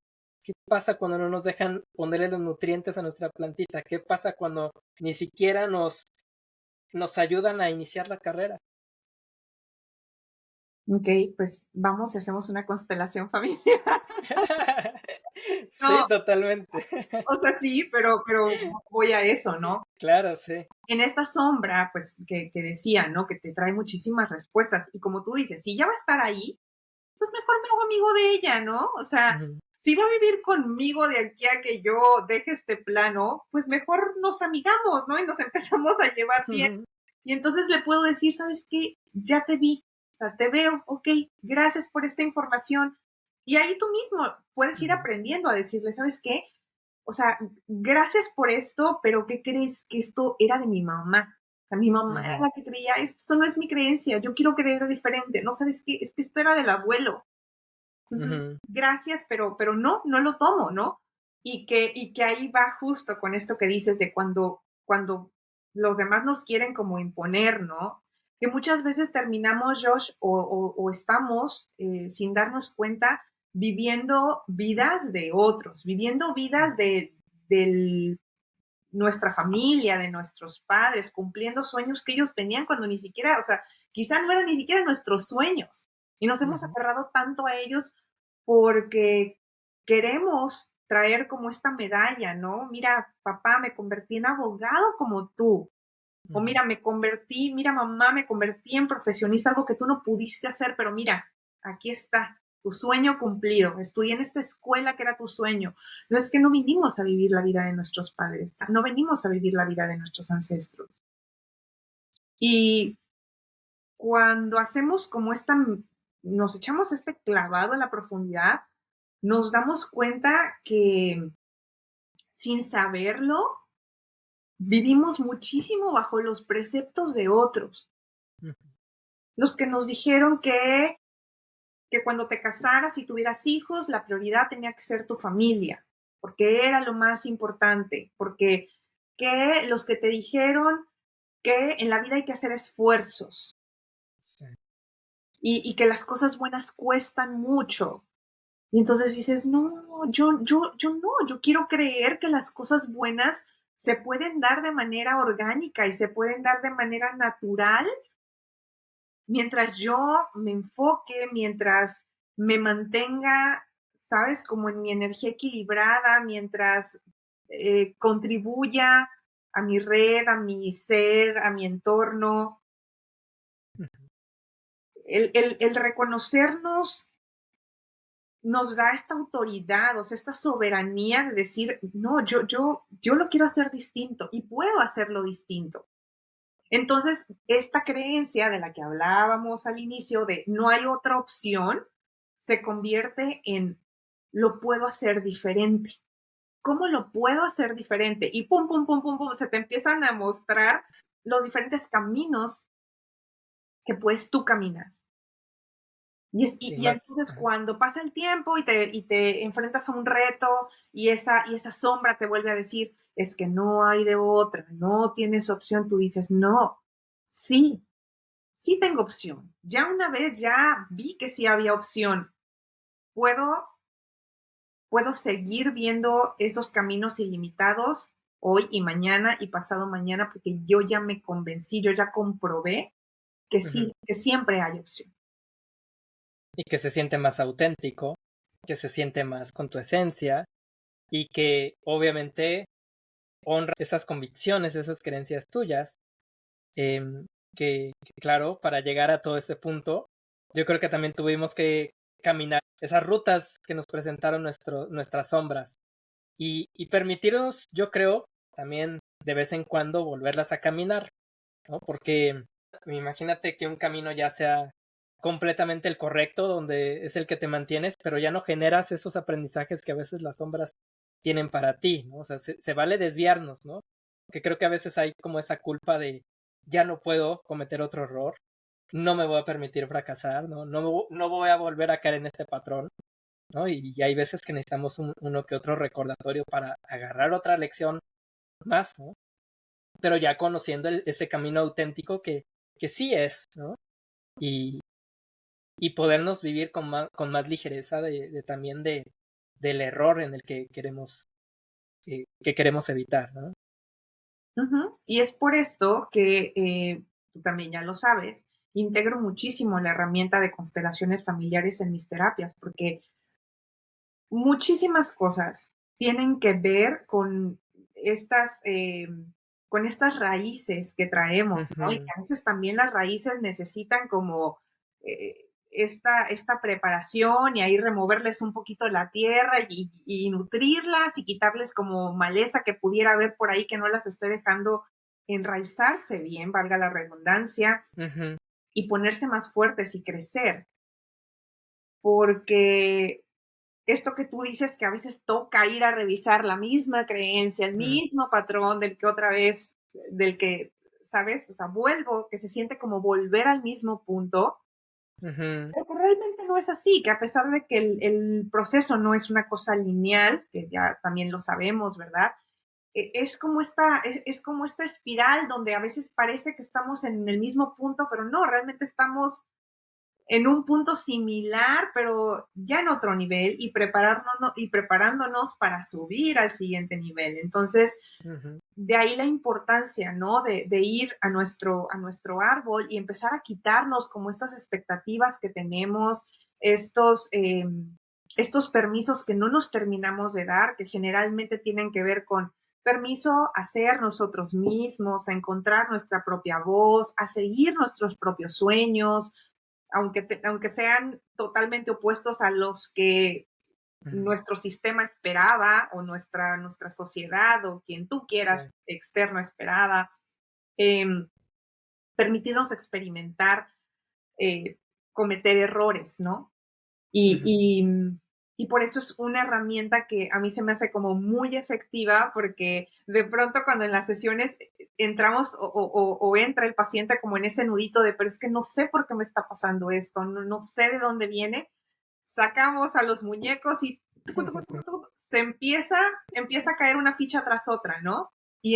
¿Qué pasa cuando no nos dejan ponerle los nutrientes a nuestra plantita? ¿Qué pasa cuando ni siquiera nos ayudan a iniciar la carrera? Ok, pues vamos y hacemos una constelación familiar. Sí, No, totalmente. o sea, sí, pero voy a eso, ¿no? Claro, sí. En esta sombra, pues, que decía, ¿no? Que te trae muchísimas respuestas. Y como tú dices, si ya va a estar ahí, pues mejor me hago amigo de ella, ¿no? O sea, Ujú, si va a vivir conmigo de aquí a que yo deje este plano, pues mejor nos amigamos, ¿no? Y nos empezamos a llevar bien. ujú, Y entonces le puedo decir, ¿sabes qué? Ya te vi, o sea, te veo, ok, gracias por esta información. Y ahí tú mismo puedes ir ujú, aprendiendo a decirle, ¿sabes qué? O sea, gracias por esto, pero ¿qué crees? Que esto era de mi mamá. O sea, mi mamá era ujú, la que creía, esto no es mi creencia, yo quiero creer diferente. No, ¿sabes qué? Es que esto era del abuelo. Entonces, ujú, gracias, pero no lo tomo, ¿no? Y que ahí va justo con esto que dices de cuando los demás nos quieren como imponer, ¿no? Que muchas veces terminamos, Josh, o estamos sin darnos cuenta viviendo vidas de otros, viviendo vidas de nuestra familia, de nuestros padres, cumpliendo sueños que ellos tenían cuando ni siquiera, o sea, quizá no eran ni siquiera nuestros sueños. Y nos hemos ujú, aferrado tanto a ellos porque queremos traer como esta medalla, ¿no? Mira, papá, me convertí en abogado como tú. O ujú. mira, mira, mamá, me convertí en profesionista, algo que tú no pudiste hacer, pero mira, aquí está, tu sueño cumplido. Estudié en esta escuela que era tu sueño. No es que no vinimos a vivir la vida de nuestros padres, no venimos a vivir la vida de nuestros ancestros. Y cuando hacemos como nos echamos este clavado en la profundidad, nos damos cuenta que sin saberlo, vivimos muchísimo bajo los preceptos de otros. Ujú, Los que nos dijeron que cuando te casaras y tuvieras hijos, la prioridad tenía que ser tu familia, porque era lo más importante, porque que los que te dijeron que en la vida hay que hacer esfuerzos sí, y que las cosas buenas cuestan mucho. Y entonces dices, no, yo no, yo quiero creer que las cosas buenas se pueden dar de manera orgánica y se pueden dar de manera natural mientras yo me enfoque, mientras me mantenga, ¿sabes? Como en mi energía equilibrada, mientras contribuya a mi red, a mi ser, a mi entorno. ujú. El reconocernos nos da esta autoridad, o sea, esta soberanía de decir, no, yo lo quiero hacer distinto y puedo hacerlo distinto. Entonces, esta creencia de la que hablábamos al inicio de no hay otra opción, se convierte en lo puedo hacer diferente. ¿Cómo lo puedo hacer diferente? Y pum, pum, pum, pum, pum, se te empiezan a mostrar los diferentes caminos que puedes tú caminar. Sí, Y más. entonces Ajá. cuando pasa el tiempo y te enfrentas a un reto y esa sombra te vuelve a decir, es que no hay de otra, no tienes opción, tú dices, no, sí, sí tengo opción. Ya una vez ya vi que sí había opción. Puedo, puedo seguir viendo esos caminos ilimitados hoy y mañana y pasado mañana porque yo ya me convencí, yo ya comprobé que Ujú. sí, que siempre hay opción. Y que se siente más auténtico, que se siente más con tu esencia y que obviamente honra esas convicciones, esas creencias tuyas, claro, para llegar a todo ese punto, yo creo que también tuvimos que caminar esas rutas que nos presentaron nuestras sombras y permitirnos, yo creo, también de vez en cuando volverlas a caminar, ¿no? Porque imagínate que un camino ya sea completamente el correcto, donde es el que te mantienes, pero ya no generas esos aprendizajes que a veces las sombras tienen para ti, ¿no? O sea, se vale desviarnos, ¿no? Que creo que a veces hay como esa culpa de ya no puedo cometer otro error, no me voy a permitir fracasar, ¿no? No voy a volver a caer en este patrón. ¿no? Y hay veces que necesitamos uno que otro recordatorio para agarrar otra lección más, ¿no? Pero ya conociendo ese camino auténtico que sí es, ¿no? Y, y podernos vivir con más ligereza también del error en el que queremos evitar, ¿no? Y es por esto que tú también ya lo sabes, integro muchísimo la herramienta de constelaciones familiares en mis terapias, porque muchísimas cosas tienen que ver con estas raíces que traemos, ¿no? Y que Ujú, a veces también las raíces necesitan como eh, esta preparación y ahí removerles un poquito la tierra y nutrirlas y quitarles como maleza que pudiera haber por ahí que no las esté dejando enraizarse bien, valga la redundancia, ujú, y ponerse más fuertes y crecer. Porque esto que tú dices que a veces toca ir a revisar la misma creencia, el ujú, mismo patrón del que otra vez, del que, ¿sabes? O sea, vuelvo, que se siente como volver al mismo punto, ujú, pero que realmente no es así, que a pesar de que el proceso no es una cosa lineal, que ya también lo sabemos, ¿verdad? Es como esta espiral donde a veces parece que estamos en el mismo punto, pero no, realmente estamos en un punto similar, pero ya en otro nivel y preparándonos para subir al siguiente nivel. Entonces, ujú, de ahí la importancia, ¿no? De ir a nuestro árbol y empezar a quitarnos como estas expectativas que tenemos, estos, eh, estos permisos que no nos terminamos de dar, que generalmente tienen que ver con permiso a ser nosotros mismos, a encontrar nuestra propia voz, a seguir nuestros propios sueños, aunque sean totalmente opuestos a los que ujú. nuestro sistema esperaba o nuestra sociedad o quien tú Sí. quieras externo esperaba, eh, permitirnos experimentar, eh, cometer errores, ¿no? Y, Ujú, y, y por eso es una herramienta que a mí se me hace como muy efectiva porque de pronto cuando en las sesiones entramos o entra el paciente como en ese nudito de, pero es que no sé por qué me está pasando esto, no sé de dónde viene, sacamos a los muñecos y se empieza a caer una ficha tras otra, ¿no? Y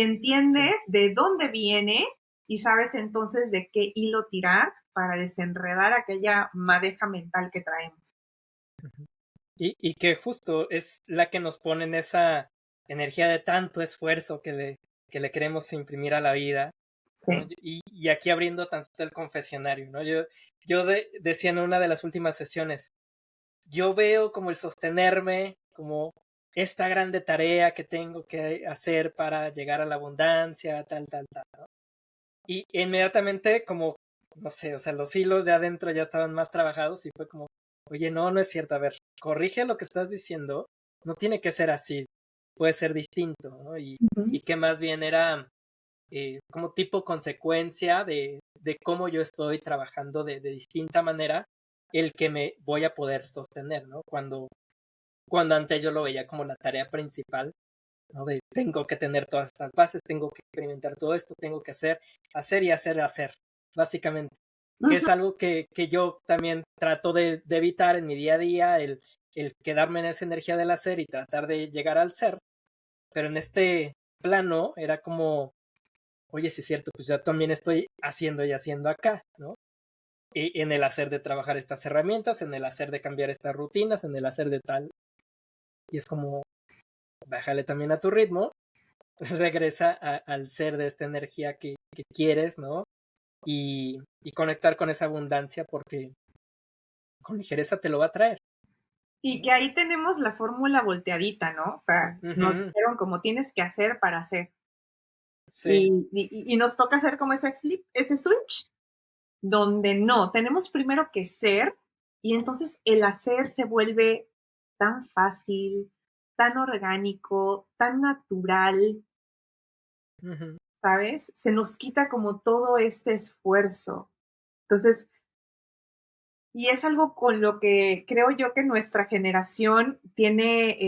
sí. entiendes de dónde viene y sabes entonces de qué hilo tirar para desenredar aquella madeja mental que traemos. Ujú. Y que justo es la que nos pone en esa energía de tanto esfuerzo que le queremos imprimir a la vida, ¿no? Sí. Y aquí abriendo tanto el confesionario, ¿no? Yo decía en una de las últimas sesiones, yo veo como el sostenerme, como esta grande tarea que tengo que hacer para llegar a la abundancia, tal, ¿no? Y inmediatamente como, no sé, o sea, los hilos ya adentro ya estaban más trabajados y fue como, oye, no es cierto, a ver, corrige lo que estás diciendo, no tiene que ser así, puede ser distinto, ¿no? Ujú. Y que más bien era como tipo consecuencia de cómo yo estoy trabajando de distinta manera, el que me voy a poder sostener, ¿no? Cuando antes yo lo veía como la tarea principal, ¿no? De tengo que tener todas estas bases, tengo que experimentar todo esto, tengo que hacer, básicamente. Que Ujú. es algo que yo también trato de evitar en mi día a día, el quedarme en esa energía del hacer y tratar de llegar al ser. Pero en este plano era como, oye, sí es cierto, pues yo también estoy haciendo y haciendo acá, ¿no? Y en el hacer de trabajar estas herramientas, en el hacer de cambiar estas rutinas, en el hacer de tal. Y es como, bájale también a tu ritmo, regresa al ser de esta energía que quieres, ¿no? Y conectar con esa abundancia porque con ligereza te lo va a traer. Y que ahí tenemos la fórmula volteadita, ¿no? O sea, nos Ujú, dijeron como tienes que hacer para hacer. sí. Y nos toca hacer como ese flip, ese switch, donde no, tenemos primero que ser y entonces el hacer se vuelve tan fácil, tan orgánico, tan natural, Ujú, ¿sabes? Se nos quita como todo este esfuerzo. Entonces, y es algo con lo que creo yo que nuestra generación tiene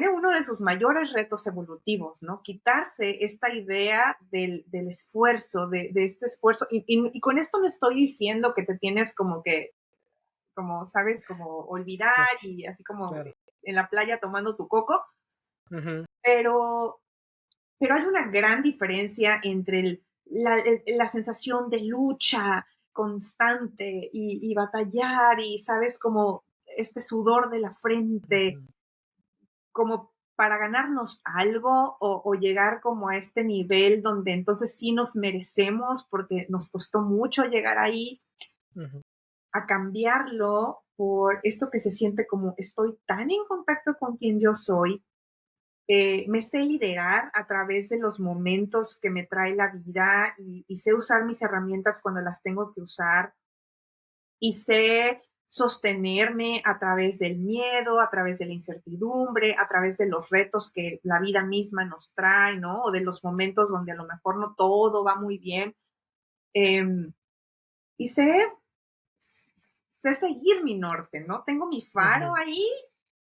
uno de sus mayores retos evolutivos, ¿no? Quitarse esta idea del esfuerzo, de este esfuerzo. Y con esto no estoy diciendo que te tienes como que como, ¿sabes? Como olvidar Sí, y así como claro. en la playa tomando tu coco, Ujú, pero, pero hay una gran diferencia entre la sensación de lucha constante y batallar y, ¿sabes? Como este sudor de la frente, ujú, como para ganarnos algo o llegar como a este nivel donde entonces sí nos merecemos porque nos costó mucho llegar ahí, ujú, a cambiarlo por esto que se siente como estoy tan en contacto con quien yo soy, me sé liderar a través de los momentos que me trae la vida y sé usar mis herramientas cuando las tengo que usar y sé sostenerme a través del miedo, a través de la incertidumbre, a través de los retos que la vida misma nos trae, ¿no? O de los momentos donde a lo mejor no todo va muy bien. Eh, y sé seguir mi norte, ¿no? Tengo mi faro ujú, ahí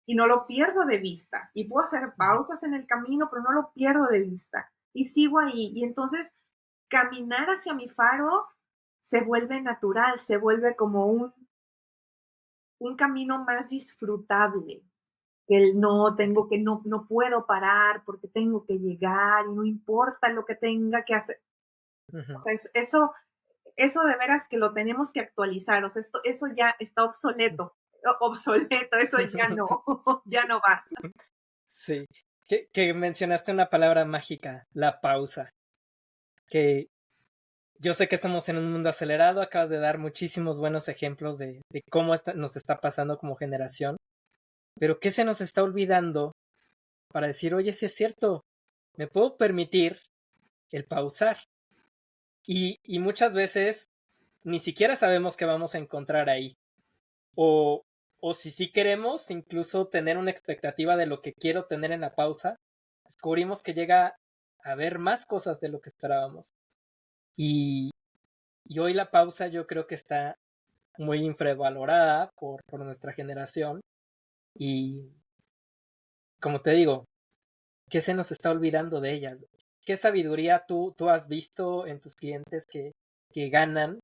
y no lo pierdo de vista. Y puedo hacer ujú, pausas en el camino, pero no lo pierdo de vista. Y sigo ahí. Y entonces caminar hacia mi faro se vuelve natural, se vuelve como un camino más disfrutable. El no tengo que, no puedo parar porque tengo que llegar y no importa lo que tenga que hacer. O ujú. sea, eso de veras que lo tenemos que actualizar. O sea, eso ya está obsoleto. Obsoleto, eso ya no, ya no va. Sí, que mencionaste una palabra mágica, la pausa, que yo sé que estamos en un mundo acelerado, acabas de dar muchísimos buenos ejemplos de cómo nos está pasando como generación, pero ¿qué se nos está olvidando para decir, oye, sí es cierto, me puedo permitir el pausar? Y muchas veces ni siquiera sabemos qué vamos a encontrar ahí. O, o si sí queremos incluso tener una expectativa de lo que quiero tener en la pausa, descubrimos que llega a haber más cosas de lo que esperábamos. Y, y hoy la pausa yo creo que está muy infravalorada por nuestra generación. Y como te digo, ¿qué se nos está olvidando de ella? ¿Qué sabiduría tú has visto en tus clientes que ganan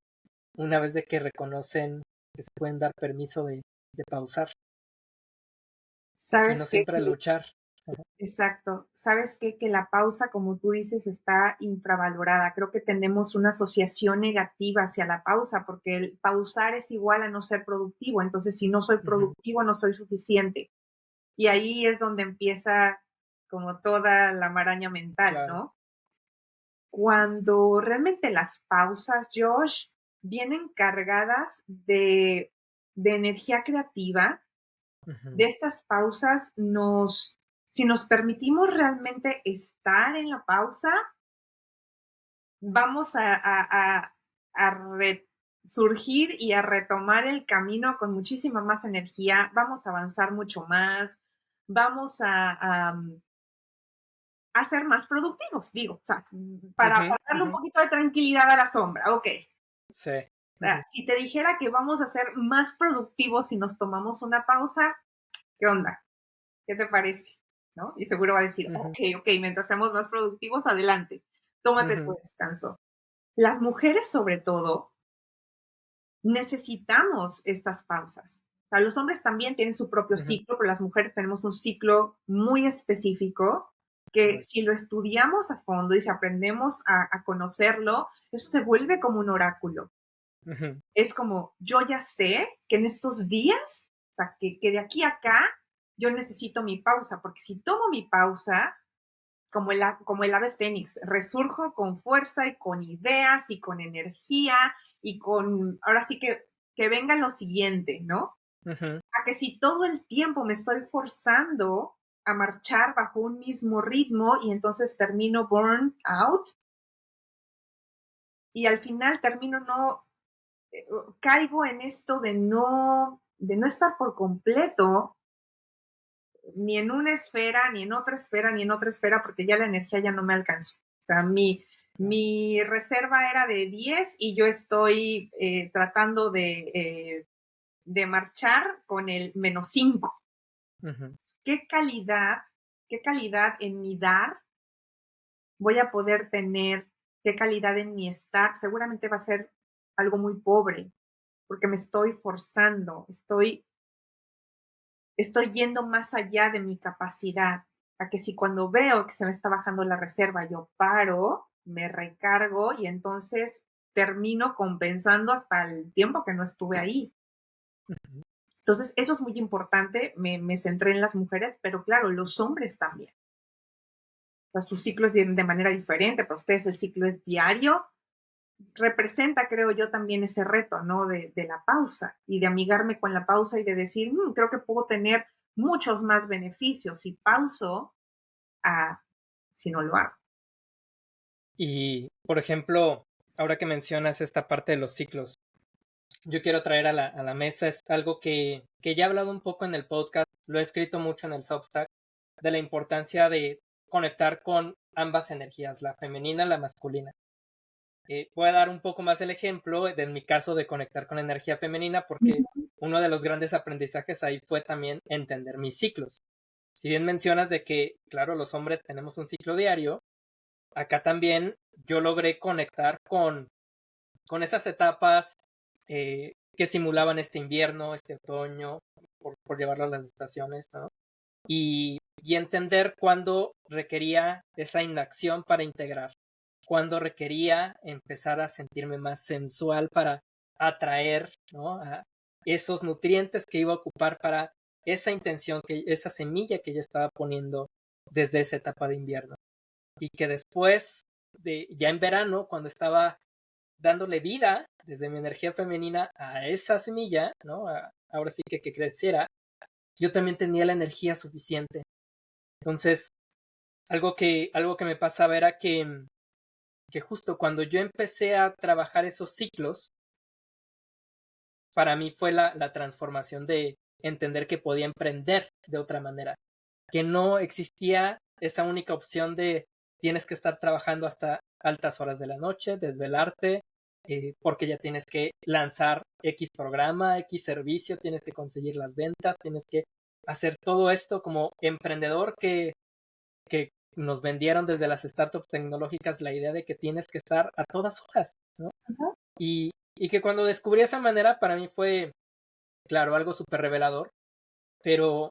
una vez de que reconocen que se pueden dar permiso de pausar y no ¿Sabes qué? siempre luchar? Exacto. ¿Sabes qué? Que la pausa, como tú dices, está infravalorada. Creo que tenemos una asociación negativa hacia la pausa, porque el pausar es igual a no ser productivo. Entonces, si no soy Ujú, productivo, no soy suficiente. Y ahí es donde empieza como toda la maraña mental, claro. ¿no? Cuando realmente las pausas, Josh, vienen cargadas de energía creativa, de Ujú, estas pausas si nos permitimos realmente estar en la pausa, vamos a resurgir y a retomar el camino con muchísima más energía, vamos a avanzar mucho más, vamos a ser más productivos, digo, o sea, ujú, para darle un ujú, poquito de tranquilidad a la sombra, ok. sí. O sea, Ujú, si te dijera que vamos a ser más productivos si nos tomamos una pausa, ¿qué onda? ¿Qué te parece? ¿No? Y seguro va a decir, ujú, ok, ok, mientras seamos más productivos, adelante, tómate tu ujú, descanso. Las mujeres, sobre todo, necesitamos estas pausas. O sea, los hombres también tienen su propio ujú, ciclo, pero las mujeres tenemos un ciclo muy específico que correcto. si lo estudiamos a fondo y si aprendemos a conocerlo, eso se vuelve como un oráculo. Ujú, Es como, yo ya sé que en estos días, o sea, que de aquí a acá, yo necesito mi pausa, porque si tomo mi pausa, como el ave fénix, resurjo con fuerza y con ideas y con energía y con, ahora sí que venga lo siguiente, ¿no? ujú, A que si todo el tiempo me estoy forzando a marchar bajo un mismo ritmo y entonces termino burn out y al final termino no, caigo en esto de no estar por completo ni en una esfera, ni en otra esfera, ni en otra esfera, porque ya la energía ya no me alcanzó. O sea, mi reserva era de 10 y yo estoy tratando de marchar con el -5. ujú, ¿Qué calidad, qué calidad en mi dar voy a poder tener? ¿Qué calidad en mi estar? Seguramente va a ser algo muy pobre. porque me estoy forzando, estoy yendo más allá de mi capacidad. A que si cuando veo que se me está bajando la reserva, yo paro, me recargo y entonces termino compensando hasta el tiempo que no estuve ahí. Entonces, eso es muy importante. Me centré en las mujeres, pero claro, los hombres también. O sea, sus ciclos de manera diferente. Para ustedes el ciclo es diario. Representa, creo yo, también ese reto, ¿no? De la pausa y de amigarme con la pausa y de decir, creo que puedo tener muchos más beneficios si pauso a si no lo hago. Y, por ejemplo, ahora que mencionas esta parte de los ciclos, yo quiero traer a la mesa es algo que ya he hablado un poco en el podcast, lo he escrito mucho en el Substack, de la importancia de conectar con ambas energías, la femenina y la masculina. Voy a dar un poco más el ejemplo de en mi caso de conectar con la energía femenina porque uno de los grandes aprendizajes ahí fue también entender mis ciclos. Si bien mencionas de que, claro, los hombres tenemos un ciclo diario, acá también yo logré conectar con esas etapas que simulaban este invierno, este otoño, por llevarlo a las estaciones, ¿no? Y entender cuándo requería esa inacción para integrar, cuándo requería empezar a sentirme más sensual para atraer, ¿no? A esos nutrientes que iba a ocupar para esa intención, esa semilla que yo estaba poniendo desde esa etapa de invierno. Y que después, ya en verano, cuando estaba dándole vida desde mi energía femenina a esa semilla, ¿no? Ahora sí que creciera, yo también tenía la energía suficiente. Entonces, algo que me pasaba era que justo cuando yo empecé a trabajar esos ciclos, para mí fue la transformación de entender que podía emprender de otra manera, que no existía esa única opción de tienes que estar trabajando hasta altas horas de la noche, desvelarte, porque ya tienes que lanzar X programa, X servicio, tienes que conseguir las ventas, tienes que hacer todo esto como emprendedor que nos vendieron desde las startups tecnológicas la idea de que tienes que estar a todas horas, ¿no? Ajá. Y que cuando descubrí esa manera para mí fue, claro, algo súper revelador, pero,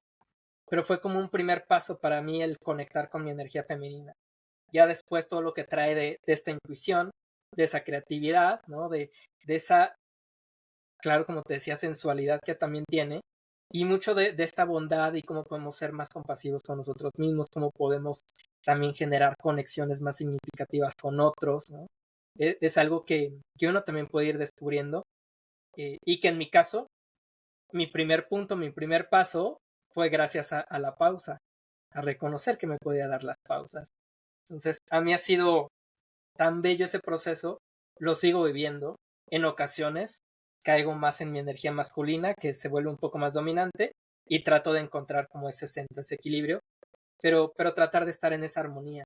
pero fue como un primer paso para mí el conectar con mi energía femenina. Ya después todo lo que trae de esta intuición, de esa creatividad, ¿no? De esa, claro, como te decía, sensualidad que también tiene, y mucho de esta bondad y cómo podemos ser más compasivos con nosotros mismos, cómo podemos también generar conexiones más significativas con otros, ¿no? Es algo que uno también puede ir descubriendo y que en mi caso, mi primer punto, mi primer paso fue gracias a la pausa, a reconocer que me podía dar las pausas. Entonces, a mí ha sido tan bello ese proceso, lo sigo viviendo. En ocasiones caigo más en mi energía masculina, que se vuelve un poco más dominante, y trato de encontrar como ese centro, ese equilibrio, pero tratar de estar en esa armonía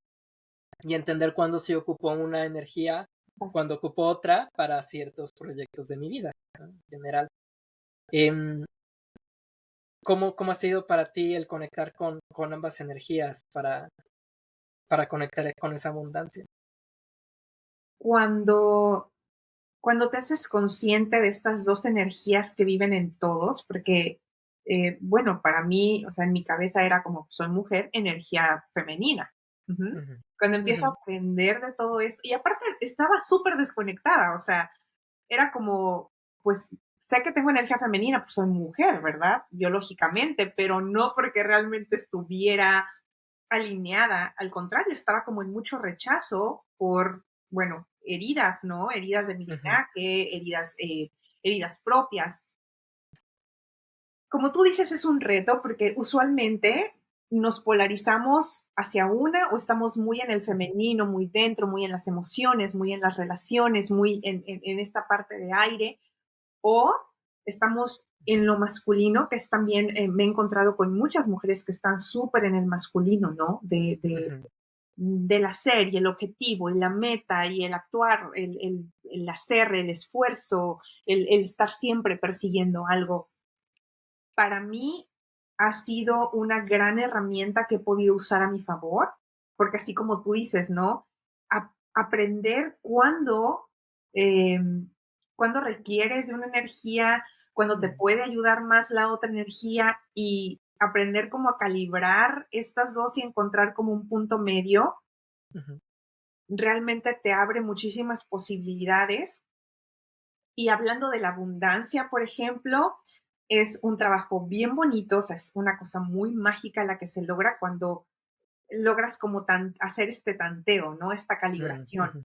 y entender cuándo sí ocupo una energía, cuándo ocupo otra para ciertos proyectos de mi vida, ¿no? En general. Eh, ¿Cómo ha sido para ti el conectar con ambas energías para conectar con esa abundancia? Cuando, cuando te haces consciente de estas dos energías que viven en todos, porque, bueno, para mí, o sea, en mi cabeza era como, soy mujer, energía femenina. Ujú. Ujú, Cuando empiezo a ujú, aprender de todo esto, y aparte estaba súper desconectada, o sea, era como, pues, sé que tengo energía femenina, pues soy mujer, ¿verdad? Biológicamente, pero no porque realmente estuviera alineada, al contrario, estaba como en mucho rechazo por, bueno, heridas, ¿no? Heridas de mi ujú. linaje, heridas propias. Como tú dices, es un reto porque usualmente nos polarizamos hacia una o estamos muy en el femenino, muy dentro, muy en las emociones, muy en las relaciones, muy en esta parte de aire, o estamos en lo masculino, que es también, me he encontrado con muchas mujeres que están súper en el masculino, ¿no? Ujú, Del hacer y el objetivo y la meta y el actuar, el hacer, el esfuerzo, el estar siempre persiguiendo algo. Para mí ha sido una gran herramienta que he podido usar a mi favor, porque así como tú dices, ¿no? Aprender cuándo, eh, cuándo requieres de una energía, cuándo te puede ayudar más la otra energía y aprender como a calibrar estas dos y encontrar como un punto medio, realmente te abre muchísimas posibilidades. Y hablando de la abundancia, por ejemplo, es un trabajo bien bonito, o sea, es una cosa muy mágica la que se logra cuando logras como hacer este tanteo, ¿no? Esta calibración.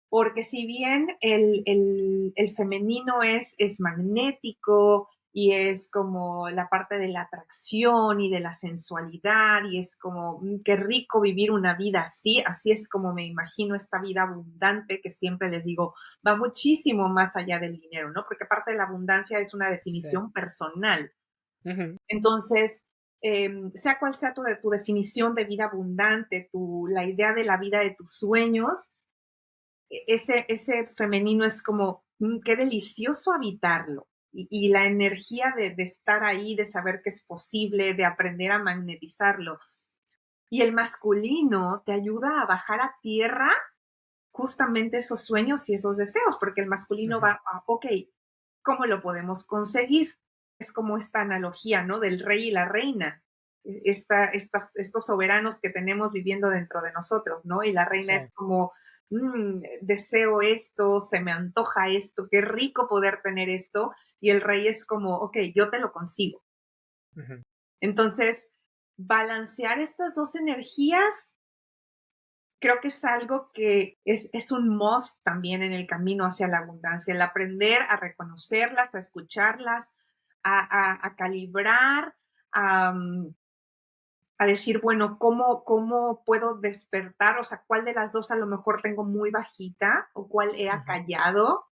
Porque si bien el femenino es magnético y es como la parte de la atracción y de la sensualidad y es como, qué rico vivir una vida así es como me imagino esta vida abundante que siempre les digo, va muchísimo más allá del dinero, ¿no? Porque parte de la abundancia es una definición personal. Entonces, sea cual sea tu definición de vida abundante, la idea de la vida de tus sueños, ese femenino es como, qué delicioso habitarlo. Y la energía de estar ahí, de saber que es posible, de aprender a magnetizarlo. Y el masculino te ayuda a bajar a tierra justamente esos sueños y esos deseos, porque el masculino va a, ok, ¿cómo lo podemos conseguir? Es como esta analogía, ¿no? Del rey y la reina. Estos soberanos que tenemos viviendo dentro de nosotros, ¿no? Y la reina es como, deseo esto, se me antoja esto, qué rico poder tener esto. Y el rey es como, ok, yo te lo consigo. Entonces, balancear estas dos energías creo que es algo que es un must también en el camino hacia la abundancia, el aprender a reconocerlas, a escucharlas, a calibrar, a decir, bueno, ¿cómo puedo despertar? O sea, ¿cuál de las dos a lo mejor tengo muy bajita? ¿O cuál he acallado?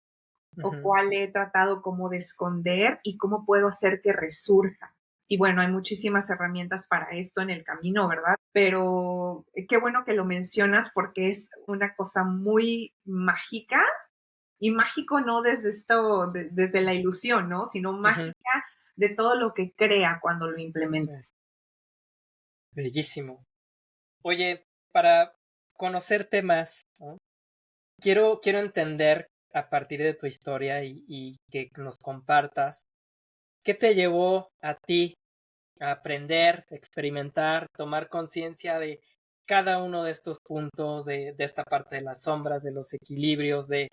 ¿O cuál he tratado como de esconder? ¿Y cómo puedo hacer que resurja? Y bueno, hay muchísimas herramientas para esto en el camino, ¿verdad? Pero qué bueno que lo mencionas porque es una cosa muy mágica y mágico no desde desde la ilusión, ¿no? Sino mágica de todo lo que crea cuando lo implementa. Bellísimo. Oye, para conocerte más, ¿no? Quiero entender a partir de tu historia y que nos compartas, ¿qué te llevó a ti a aprender, experimentar, tomar conciencia de cada uno de estos puntos, de esta parte de las sombras, de los equilibrios, de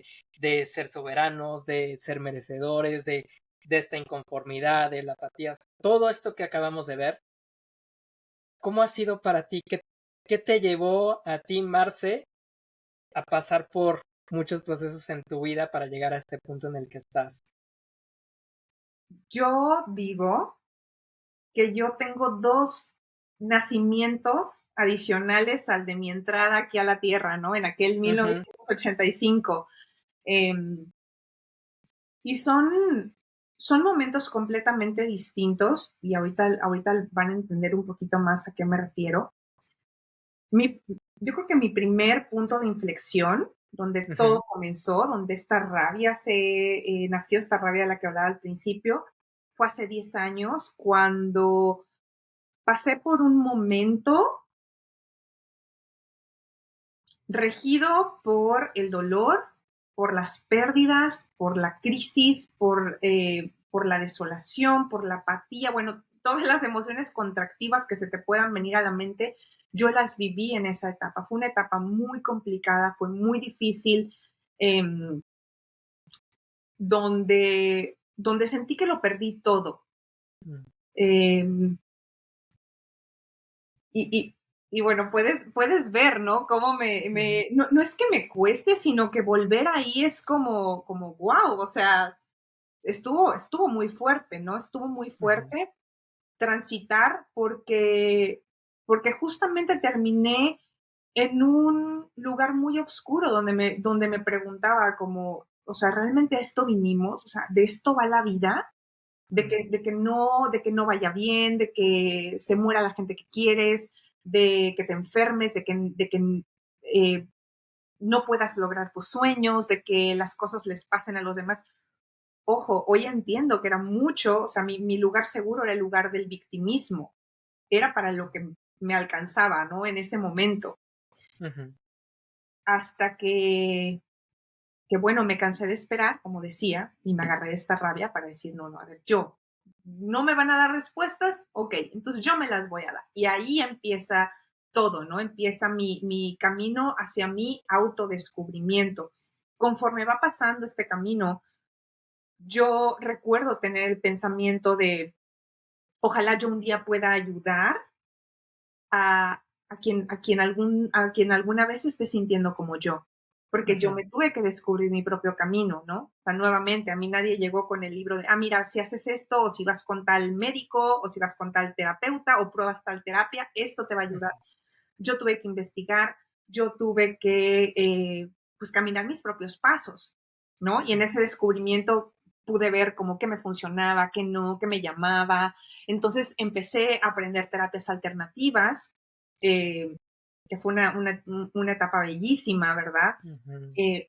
ser soberanos, de ser merecedores, de esta inconformidad, de la apatía? Todo esto que acabamos de ver, ¿cómo ha sido para ti? ¿Qué te llevó a ti, Marce, a pasar por muchos procesos en tu vida para llegar a este punto en el que estás? Yo digo que yo tengo dos nacimientos adicionales al de mi entrada aquí a la Tierra, ¿no? En aquel 1985. Y son momentos completamente distintos y ahorita van a entender un poquito más a qué me refiero. Yo creo que mi primer punto de inflexión, donde todo comenzó, donde esta rabia nació esta rabia de la que hablaba al principio, fue hace 10 años, cuando pasé por un momento regido por el dolor, por las pérdidas, por la crisis, por la desolación, por la apatía, bueno, todas las emociones contractivas que se te puedan venir a la mente, yo las viví en esa etapa. Fue una etapa muy complicada, fue muy difícil, donde sentí que lo perdí todo. Eh, y bueno, puedes ver, ¿no? Cómo no es que me cueste, sino que volver ahí es como wow, o sea, estuvo muy fuerte, ¿no? Estuvo muy fuerte transitar porque justamente terminé en un lugar muy oscuro donde me preguntaba como, o sea, ¿realmente a esto vinimos? O sea, ¿de esto va la vida? De que no vaya bien, de que se muera la gente que quieres, de que te enfermes, de que no puedas lograr tus sueños, de que las cosas les pasen a los demás. Ojo, hoy entiendo que era mucho, o sea, mi lugar seguro era el lugar del victimismo, era para lo que me alcanzaba, ¿no? En ese momento. Hasta que que bueno, me cansé de esperar, como decía, y me agarré de esta rabia para decir, no, a ver, no me van a dar respuestas, ok, entonces yo me las voy a dar. Y ahí empieza todo, ¿no? Empieza mi camino hacia mi autodescubrimiento. Conforme va pasando este camino, yo recuerdo tener el pensamiento de, ojalá yo un día pueda ayudar a quien alguna vez esté sintiendo como yo, porque yo me tuve que descubrir mi propio camino, ¿no? O sea, nuevamente, a mí nadie llegó con el libro de, mira, si haces esto, o si vas con tal médico, o si vas con tal terapeuta, o pruebas tal terapia, esto te va a ayudar. Yo tuve que investigar, yo tuve que, pues, caminar mis propios pasos, ¿no? Y en ese descubrimiento pude ver como qué me funcionaba, qué no, qué me llamaba. Entonces empecé a aprender terapias alternativas, que fue una etapa bellísima, ¿verdad?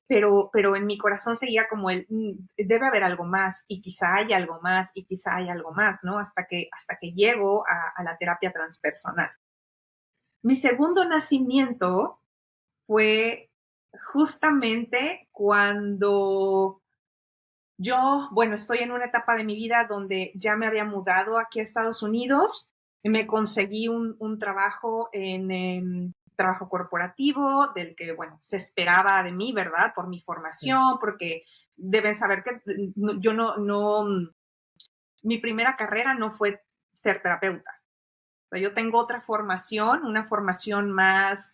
Pero en mi corazón seguía como debe haber algo más, y quizá hay algo más, y quizá hay algo más, ¿no? Hasta que llego a la terapia transpersonal. Mi segundo nacimiento fue justamente cuando bueno, estoy en una etapa de mi vida donde ya me había mudado aquí a Estados Unidos, me conseguí un trabajo en trabajo corporativo del que, bueno, se esperaba de mí, ¿verdad? Por mi formación, porque deben saber que yo mi primera carrera no fue ser terapeuta. O sea, yo tengo otra formación, una formación más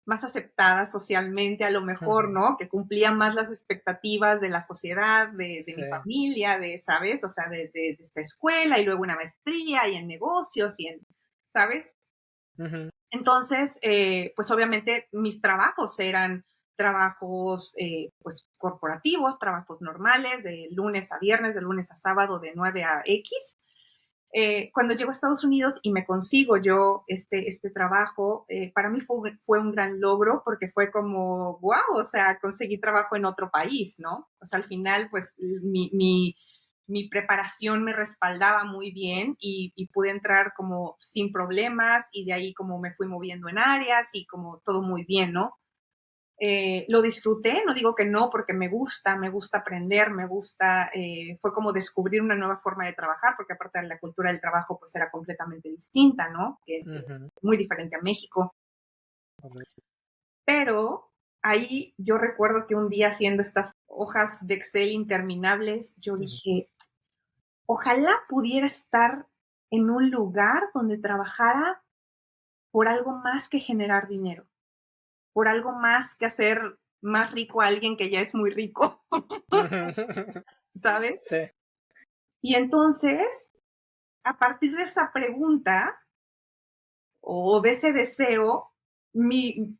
aceptada socialmente, a lo mejor, ¿no? Que cumplía más las expectativas de la sociedad, de mi familia, ¿sabes? O sea, de esta escuela y luego una maestría y en negocios ¿sabes? Entonces, pues obviamente mis trabajos eran trabajos pues corporativos, trabajos normales, de lunes a viernes, de lunes a sábado, de 9 a X. Cuando llego a Estados Unidos y me consigo yo este trabajo, para mí fue un gran logro porque fue como, wow, o sea, conseguí trabajo en otro país, ¿no? O sea, al final, pues mi preparación me respaldaba muy bien y pude entrar como sin problemas y de ahí como me fui moviendo en áreas y como todo muy bien, ¿no? Lo disfruté, no digo que no, porque me gusta aprender, fue como descubrir una nueva forma de trabajar, porque aparte de la cultura del trabajo, pues era completamente distinta, ¿no? Muy diferente a México. Pero ahí yo recuerdo que un día haciendo estas hojas de Excel interminables, yo dije, ojalá pudiera estar en un lugar donde trabajara por algo más que generar dinero, por algo más que hacer más rico a alguien que ya es muy rico, ¿sabes? Sí. Y entonces, a partir de esa pregunta o de ese deseo,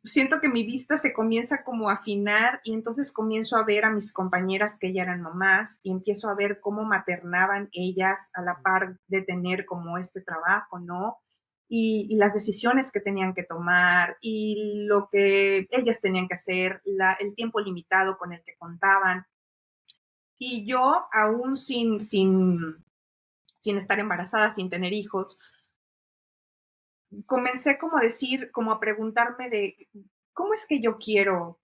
siento que mi vista se comienza como a afinar y entonces comienzo a ver a mis compañeras que ya eran mamás y empiezo a ver cómo maternaban ellas a la par de tener como este trabajo, ¿no? Y las decisiones que tenían que tomar y lo que ellas tenían que hacer, el tiempo limitado con el que contaban. Y yo, aún sin estar embarazada, sin tener hijos, comencé como a decir, como a preguntarme de cómo es que yo quiero,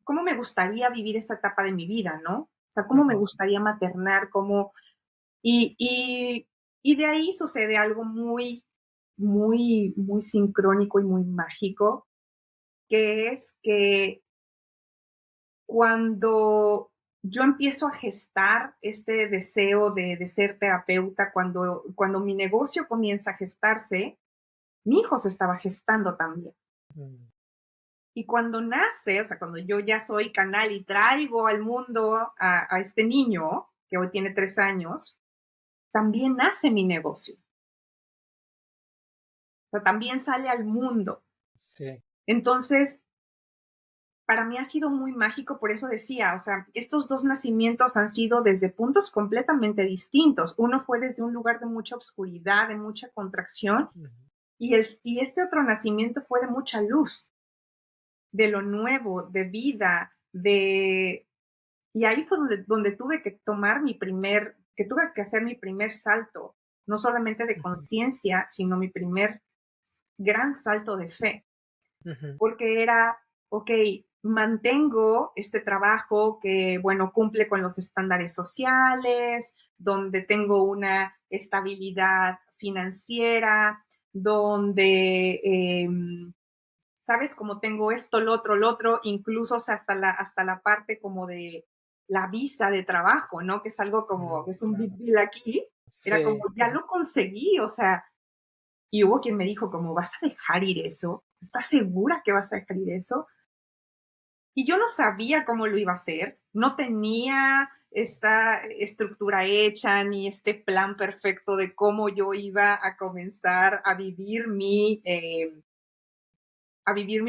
cómo me gustaría vivir esta etapa de mi vida, ¿no? O sea, cómo me gustaría maternar, y de ahí sucede algo muy, muy, muy sincrónico y muy mágico, que es que cuando yo empiezo a gestar este deseo de ser terapeuta, cuando mi negocio comienza a gestarse, mi hijo se estaba gestando también. Y cuando nace, o sea, cuando yo ya soy canal y traigo al mundo a este niño, que hoy tiene 3 años, también nace mi negocio. O sea, también sale al mundo. Sí. Entonces, para mí ha sido muy mágico, por eso decía, o sea, estos dos nacimientos han sido desde puntos completamente distintos. Uno fue desde un lugar de mucha oscuridad, de mucha contracción, y este otro nacimiento fue de mucha luz, de lo nuevo, de vida, y ahí fue donde tuve que tuve que hacer mi primer salto, no solamente de conciencia, sino mi primer gran salto de fe, porque era, ok, mantengo este trabajo que, bueno, cumple con los estándares sociales, donde tengo una estabilidad financiera, donde, sabes, como tengo esto, lo otro, incluso, o sea, hasta la parte como de la visa de trabajo, ¿no? Que es algo como, que es un big Claro. deal aquí. Era como, Sí. ya lo conseguí, o sea, y hubo quien me dijo como, ¿vas a dejar ir eso? ¿Estás segura que vas a dejar ir eso? Y yo no sabía cómo lo iba a hacer, no tenía esta estructura hecha ni este plan perfecto de cómo yo iba a comenzar a vivir mi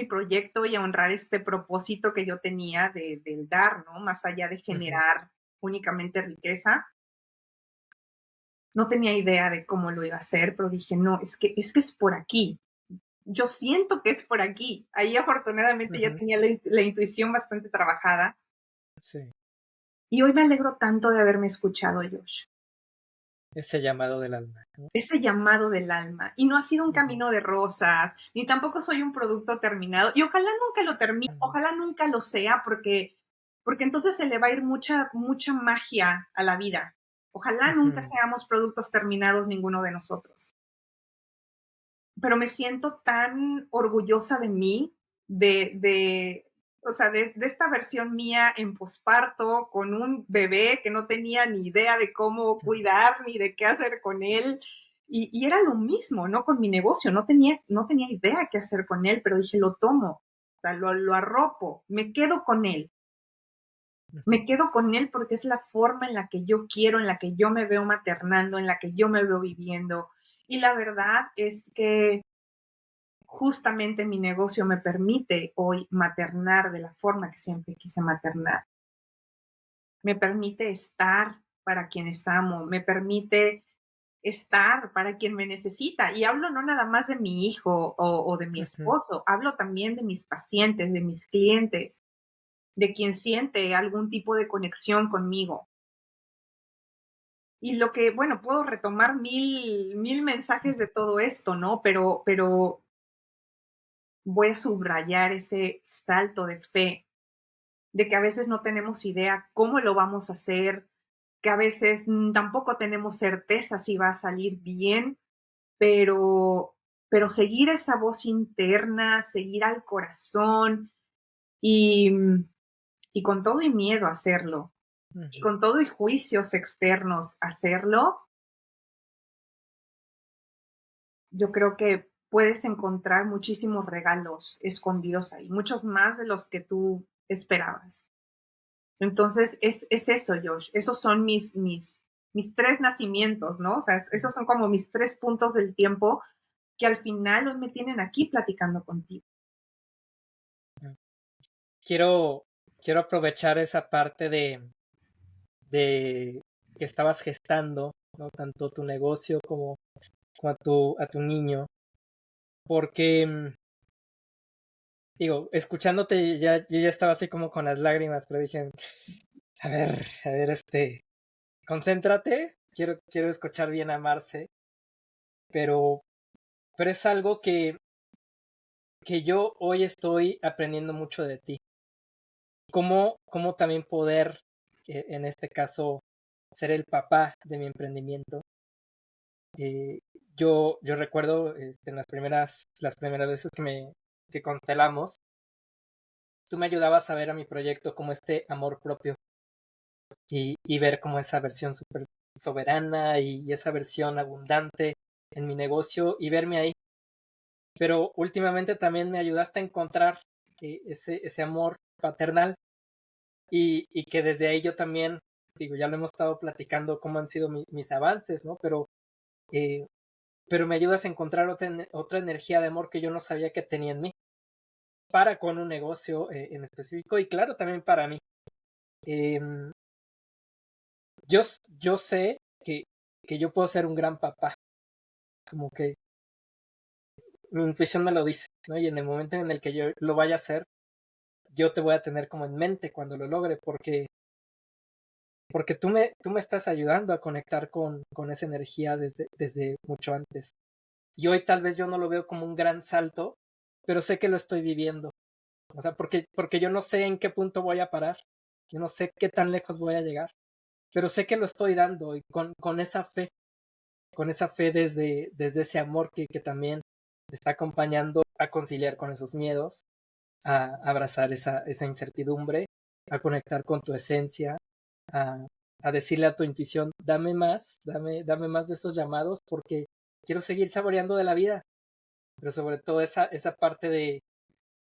proyecto y a honrar este propósito que yo tenía del dar, ¿no? Más allá de Ujú, generar únicamente riqueza. No tenía idea de cómo lo iba a hacer, pero dije, no, es que es por aquí. Yo siento que es por aquí. Ahí afortunadamente ya ujú, tenía la intuición bastante trabajada. sí. Y hoy me alegro tanto de haberme escuchado, Josh. Ese llamado del alma, ¿no? Ese llamado del alma. Y no ha sido un Ujú, camino de rosas, ni tampoco soy un producto terminado. Y ojalá nunca lo termine, ujú, ojalá nunca lo sea, porque entonces se le va a ir mucha magia a la vida. Ojalá nunca ujú, seamos productos terminados ninguno de nosotros. Pero me siento tan orgullosa de mí, o sea, de esta versión mía en posparto, con un bebé que no tenía ni idea de cómo ujú, cuidar ni de qué hacer con él. Y era lo mismo, ¿no? Con mi negocio, no tenía idea qué hacer con él, pero dije, lo tomo, o sea, lo arropo, me quedo con él. ujú, Me quedo con él porque es la forma en la que yo quiero, en la que yo me veo maternando, en la que yo me veo viviendo. Y la verdad es que justamente mi negocio me permite hoy maternar de la forma que siempre quise maternar. Me permite estar para quienes amo, me permite estar para quien me necesita. Y hablo no nada más de mi hijo o de mi ujú. esposo, hablo también de mis pacientes, de mis clientes, de quien siente algún tipo de conexión conmigo. Y lo que, bueno, puedo retomar mil mensajes de todo esto, ¿no? Pero voy a subrayar ese salto de fe de que a veces no tenemos idea cómo lo vamos a hacer, que a veces tampoco tenemos certeza si va a salir bien, pero, pero seguir esa voz interna, seguir al corazón y, y con todo y miedo hacerlo, y Ujú. con todo y juicios externos hacerlo, yo creo que puedes encontrar muchísimos regalos escondidos ahí, muchos más de los que tú esperabas. Entonces, es eso, Josh. Esos son mis tres nacimientos, ¿no? O sea, esos son como mis tres puntos del tiempo que al final hoy me tienen aquí platicando contigo. Quiero, quiero aprovechar esa parte de que estabas gestando, ¿no? Tanto tu negocio como a tu niño, porque, digo, escuchándote yo ya estaba así como con las lágrimas, pero dije, a ver, concéntrate, quiero escuchar bien a Marce, pero, pero es algo que yo hoy estoy aprendiendo mucho de ti. Cómo también poder, en este caso, ser el papá de mi emprendimiento. Eh, yo recuerdo en las primeras veces que constelamos, tú me ayudabas a ver a mi proyecto como este amor propio y ver como esa versión súper soberana y esa versión abundante en mi negocio y verme ahí. Pero últimamente también me ayudaste a encontrar ese amor paternal y que desde ahí yo también, digo, ya lo hemos estado platicando cómo han sido mis avances, ¿no? Eh, pero me ayudas a encontrar otra energía de amor que yo no sabía que tenía en mí, para con un negocio en específico y claro, también para mí. Eh, yo sé que yo puedo ser un gran papá, como que mi intuición me lo dice, ¿no? Y en el momento en el que yo lo vaya a hacer, yo te voy a tener como en mente cuando lo logre, porque tú me estás ayudando a conectar con esa energía desde mucho antes. Y hoy tal vez yo no lo veo como un gran salto, pero sé que lo estoy viviendo. O sea, porque yo no sé en qué punto voy a parar, yo no sé qué tan lejos voy a llegar, pero sé que lo estoy dando y con esa fe desde ese amor que también te está acompañando a conciliar con esos miedos, a abrazar esa incertidumbre, a conectar con tu esencia, a, a decirle a tu intuición, dame más de esos llamados porque quiero seguir saboreando de la vida, pero sobre todo esa parte de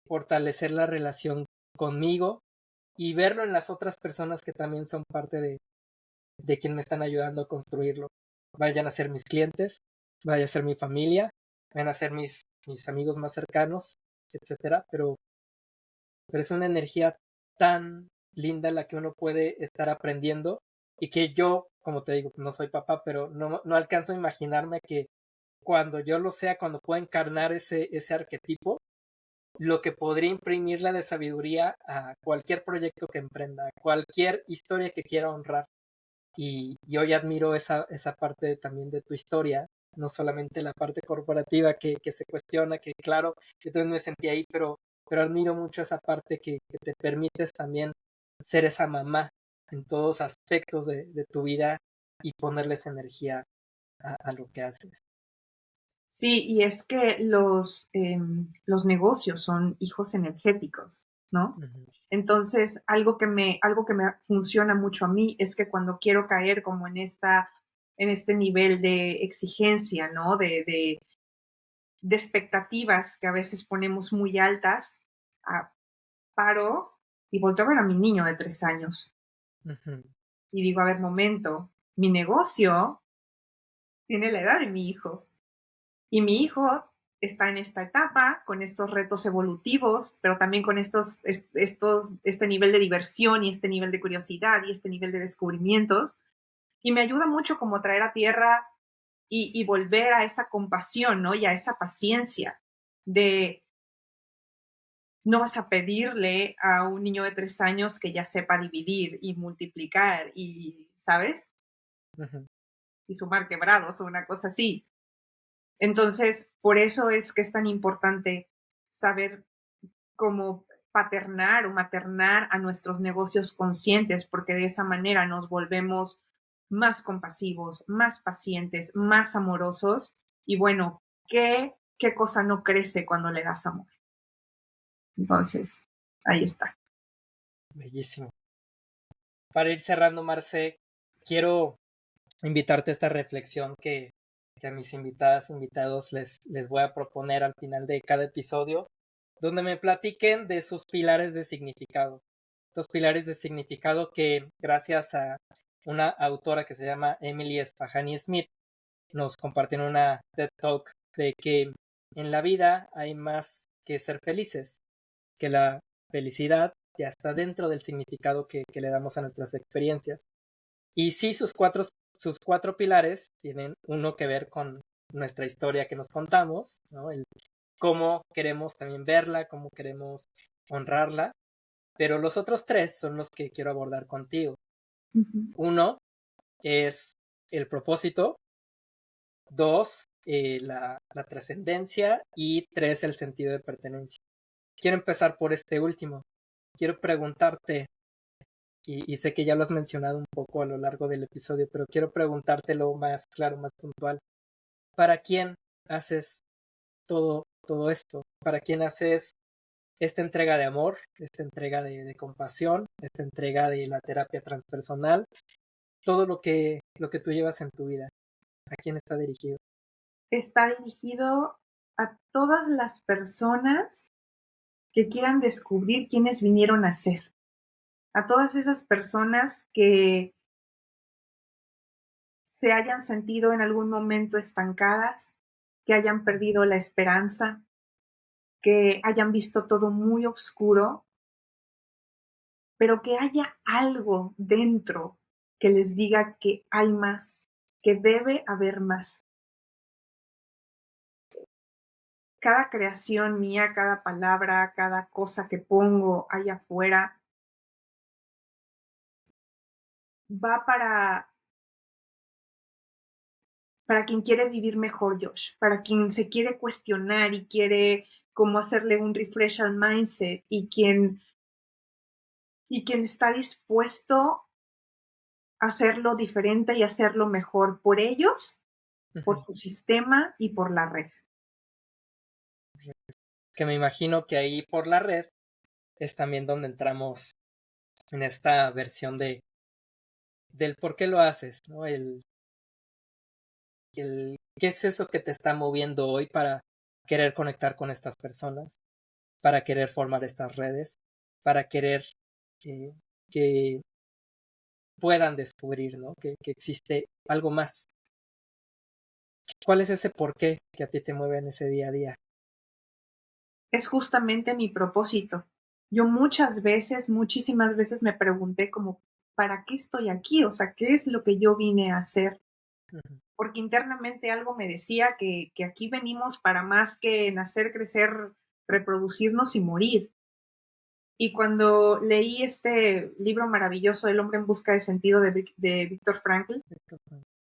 fortalecer la relación conmigo y verlo en las otras personas que también son parte de quien me están ayudando a construirlo. Vayan a ser mis clientes, vaya a ser mi familia, vayan a ser mis amigos más cercanos, etcétera, pero es una energía tan linda la que uno puede estar aprendiendo y que yo, como te digo, no soy papá, pero no alcanzo a imaginarme que cuando yo lo sea, cuando pueda encarnar ese arquetipo, lo que podría imprimirle de sabiduría a cualquier proyecto que emprenda, a cualquier historia que quiera honrar. Y hoy admiro esa parte también de tu historia, no solamente la parte corporativa que se cuestiona, que claro, yo también me sentí ahí, pero admiro mucho esa parte que te permites también ser esa mamá en todos aspectos de tu vida y ponerles energía a lo que haces. Sí, y es que los negocios son hijos energéticos, ¿no? Uh-huh. Entonces, algo que me funciona mucho a mí es que cuando quiero caer como en este nivel de exigencia, ¿no? De expectativas que a veces ponemos muy altas, paro y volteo a ver a mi niño de 3 años Uh-huh. y digo, a ver, momento, mi negocio tiene la edad de mi hijo. Y mi hijo está en esta etapa, con estos retos evolutivos, pero también con este nivel de diversión y este nivel de curiosidad y este nivel de descubrimientos. Y me ayuda mucho como traer a tierra y volver a esa compasión, ¿no? Y a esa paciencia de no vas a pedirle a un niño de 3 años que ya sepa dividir y multiplicar y, ¿sabes? Uh-huh. Y sumar quebrados o una cosa así. Entonces, por eso es que es tan importante saber cómo paternar o maternar a nuestros negocios conscientes, porque de esa manera nos volvemos más compasivos, más pacientes, más amorosos. Y bueno, ¿qué cosa no crece cuando le das amor? Entonces, ahí está. Bellísimo. Para ir cerrando, Marce, quiero invitarte a esta reflexión que a mis invitadas, invitados les voy a proponer al final de cada episodio, donde me platiquen de sus pilares de significado. Estos pilares de significado que gracias a una autora que se llama Emily Esfahani Smith nos compartió una TED Talk de que en la vida hay más que ser felices, que la felicidad ya está dentro del significado que le damos a nuestras experiencias. Y sí, sus cuatro pilares tienen uno que ver con nuestra historia que nos contamos, ¿no? El cómo queremos también verla, cómo queremos honrarla, pero los otros tres son los que quiero abordar contigo. Uh-huh. Uno es el propósito, dos, la trascendencia y tres, el sentido de pertenencia. Quiero empezar por este último. Quiero preguntarte, y sé que ya lo has mencionado un poco a lo largo del episodio, pero quiero preguntártelo más claro, más puntual. ¿Para quién haces todo esto? ¿Para quién haces esta entrega de amor, esta entrega de compasión, esta entrega de la terapia transpersonal, todo lo que tú llevas en tu vida? ¿A quién está dirigido? Está dirigido a todas las personas que quieran descubrir quiénes vinieron a ser. A todas esas personas que se hayan sentido en algún momento estancadas, que hayan perdido la esperanza, que hayan visto todo muy oscuro, pero que haya algo dentro que les diga que hay más, que debe haber más. Cada creación mía, cada palabra, cada cosa que pongo allá afuera, va para quien quiere vivir mejor, Josh, para quien se quiere cuestionar y quiere cómo hacerle un refresh al mindset y quien está dispuesto a hacerlo diferente y hacerlo mejor por ellos, por Ujú. su sistema y por la red. Que me imagino que ahí por la red es también donde entramos en esta versión del por qué lo haces, ¿no? ¿Qué es eso que te está moviendo hoy para querer conectar con estas personas, para querer formar estas redes, para querer eh, que puedan descubrir, ¿no? Que existe algo más. ¿Cuál es ese por qué que a ti te mueve en ese día a día? Es justamente mi propósito. Yo muchísimas veces me pregunté como, ¿para qué estoy aquí? O sea, ¿qué es lo que yo vine a hacer? Ujú. Porque internamente algo me decía que aquí venimos para más que nacer, crecer, reproducirnos y morir. Y cuando leí este libro maravilloso, El hombre en busca de sentido de Viktor Frankl,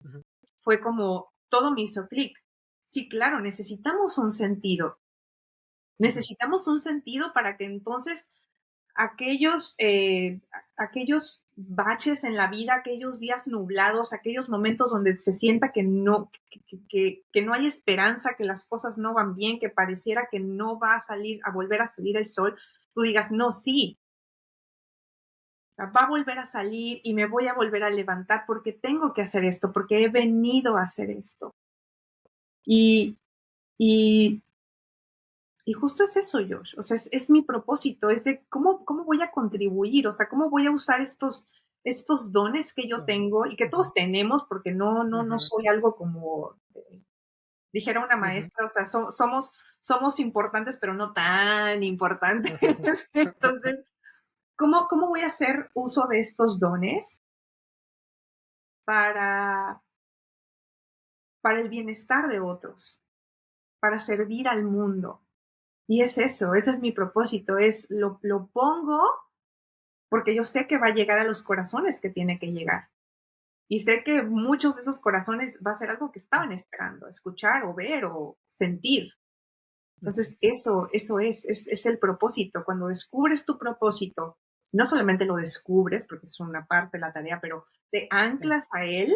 Ujú. fue como, todo me hizo clic. Sí, claro, necesitamos un sentido. Ujú. Necesitamos un sentido para que entonces aquellos baches en la vida, aquellos días nublados, aquellos momentos donde se sienta que no hay esperanza, que las cosas no van bien, que pareciera que no va a volver a salir el sol, tú digas, no, sí, va a volver a salir y me voy a volver a levantar porque tengo que hacer esto, porque he venido a hacer esto. Y, y Y justo es eso, Josh. O sea, es mi propósito, es de cómo voy a contribuir, o sea, cómo voy a usar estos dones que yo tengo y que Ujú. todos tenemos, porque no Ujú. soy algo como, dijera una Ujú. maestra, o sea, somos importantes, pero no tan importantes. Ujú. Entonces, ¿cómo voy a hacer uso de estos dones para, para el bienestar de otros, para servir al mundo? Y es eso, ese es mi propósito, lo pongo porque yo sé que va a llegar a los corazones que tiene que llegar. Y sé que muchos de esos corazones va a ser algo que estaban esperando, escuchar o ver o sentir. Ujú. Entonces, eso es el propósito. Cuando descubres tu propósito, no solamente lo descubres, porque es una parte de la tarea, pero te Sí. anclas a él,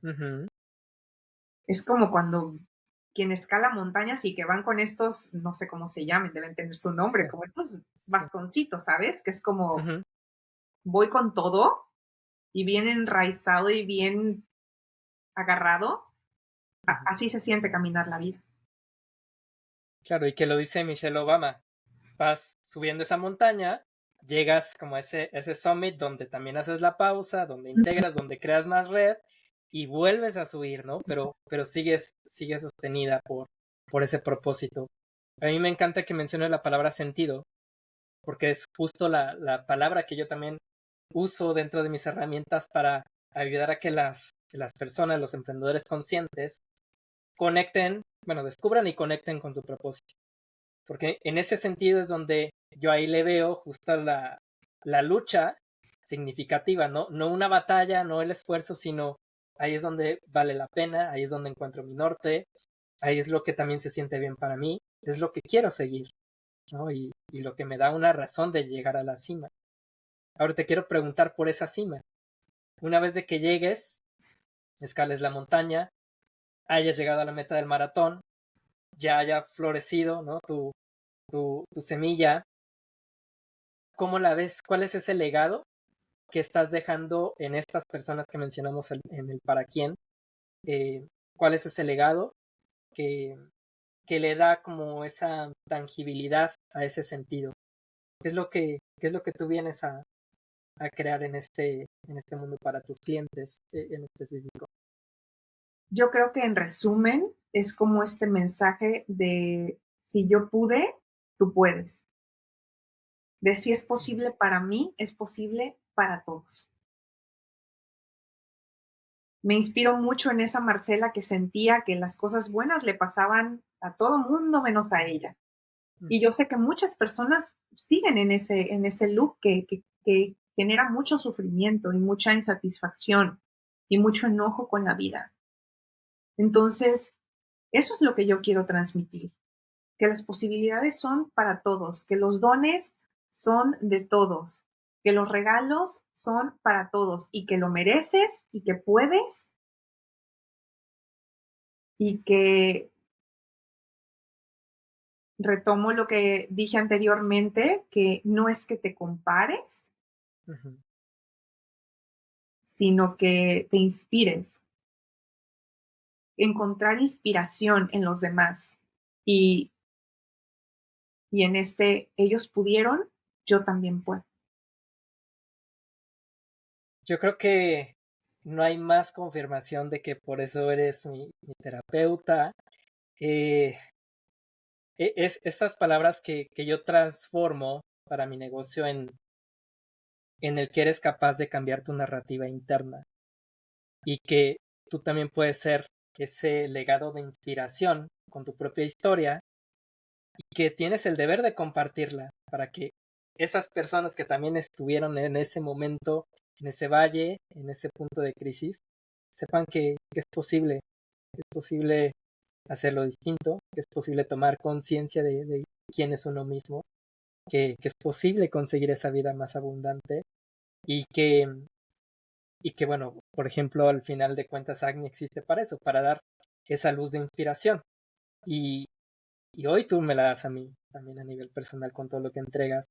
Ujú. es como cuando quien escala montañas y que van con estos, no sé cómo se llamen, deben tener su nombre, como estos Sí. bastoncitos, ¿sabes? Que es como, Ujú. voy con todo y bien enraizado y bien agarrado, Ujú. así se siente caminar la vida. Claro, y que lo dice Michelle Obama. Vas subiendo esa montaña, llegas como a ese summit donde también haces la pausa, donde integras, donde creas más red y vuelves a subir, ¿no? Pero sigues sostenida por ese propósito. A mí me encanta que menciones la palabra sentido, porque es justo la palabra que yo también uso dentro de mis herramientas para ayudar a que las personas, los emprendedores conscientes, conecten, bueno, descubran y conecten con su propósito. Porque en ese sentido es donde yo ahí le veo justo la lucha significativa, ¿no? No una batalla, no el esfuerzo, sino ahí es donde vale la pena, ahí es donde encuentro mi norte, ahí es lo que también se siente bien para mí, es lo que quiero seguir, ¿no? Y lo que me da una razón de llegar a la cima. Ahora te quiero preguntar por esa cima. Una vez de que llegues, escales la montaña, hayas llegado a la meta del maratón, ya haya florecido, ¿no? Tu semilla. ¿Cómo la ves? ¿Cuál es ese legado que estás dejando en estas personas que mencionamos en el para quién? ¿Cuál es ese legado que, que le da como esa tangibilidad a ese sentido? ¿Qué es lo que tú vienes a crear en este mundo para tus clientes en específico? Yo creo que en resumen es como este mensaje de si yo pude, tú puedes. De si es posible para mí, es posible para todos. Me inspiro mucho en esa Marcela que sentía que las cosas buenas le pasaban a todo mundo menos a ella. Y yo sé que muchas personas siguen en ese loop que genera mucho sufrimiento y mucha insatisfacción y mucho enojo con la vida. Entonces, eso es lo que yo quiero transmitir. que las posibilidades son para todos, que los dones son de todos, que los regalos son para todos y que lo mereces y que puedes y que retomo lo que dije anteriormente, que no es que te compares, Ujú. sino que te inspires, encontrar inspiración en los demás y, y en ellos pudieron, yo también puedo. Yo creo que no hay más confirmación de que por eso eres mi terapeuta. Eh, Estas palabras que yo transformo para mi negocio en el que eres capaz de cambiar tu narrativa interna y que tú también puedes ser ese legado de inspiración con tu propia historia y que tienes el deber de compartirla para que esas personas que también estuvieron en ese momento, en ese valle, en ese punto de crisis, sepan que es posible hacerlo distinto, que es posible tomar conciencia de quién es uno mismo, que es posible conseguir esa vida más abundante y que, bueno, por ejemplo, al final de cuentas, Agni existe para eso, para dar esa luz de inspiración. Y, y hoy tú me la das a mí, también a nivel personal, con todo lo que entregas.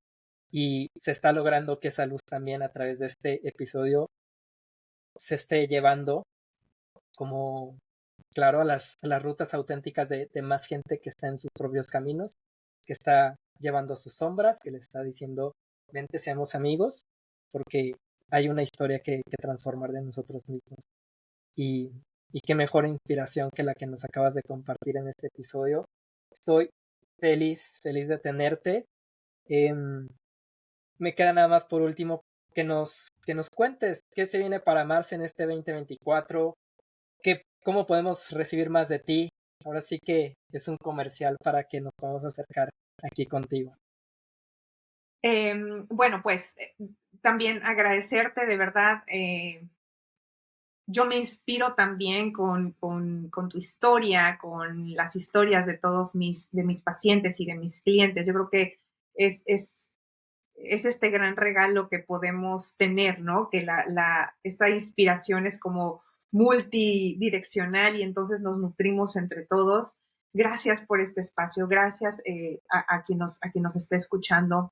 Y se está logrando que esa luz también a través de este episodio se esté llevando como, claro, a las rutas auténticas de más gente que está en sus propios caminos, que está llevando sus sombras, que le está diciendo, vente, seamos amigos, porque hay una historia que transformar de nosotros mismos. Y, y qué mejor inspiración que la que nos acabas de compartir en este episodio. Estoy feliz de tenerte. Em, Me queda nada más por último que nos cuentes qué se viene para Marce en este 2024, cómo podemos recibir más de ti. Ahora sí que es un comercial para que nos podamos acercar aquí contigo. Bueno, pues también agradecerte de verdad. Yo me inspiro también con tu historia, con las historias de de mis pacientes y de mis clientes. Yo creo que es, es, es este gran regalo que podemos tener, ¿no? Que esta inspiración es como multidireccional y entonces nos nutrimos entre todos. Gracias por este espacio, gracias a quien nos esté escuchando.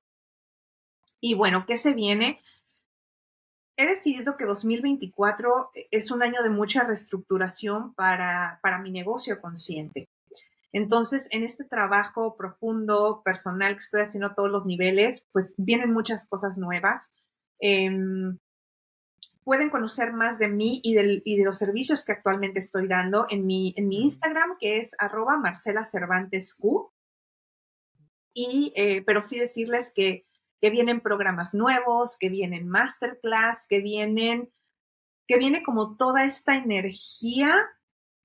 Y bueno, ¿qué se viene? He decidido que 2024 es un año de mucha reestructuración para mi negocio consciente. Entonces, en este trabajo profundo, personal que estoy haciendo a todos los niveles, pues vienen muchas cosas nuevas. Eh, Pueden conocer más de mí y de los servicios que actualmente estoy dando en mi Instagram, que es @MarcelaCervantesQ. Pero sí decirles que vienen programas nuevos, que vienen masterclass, que viene como toda esta energía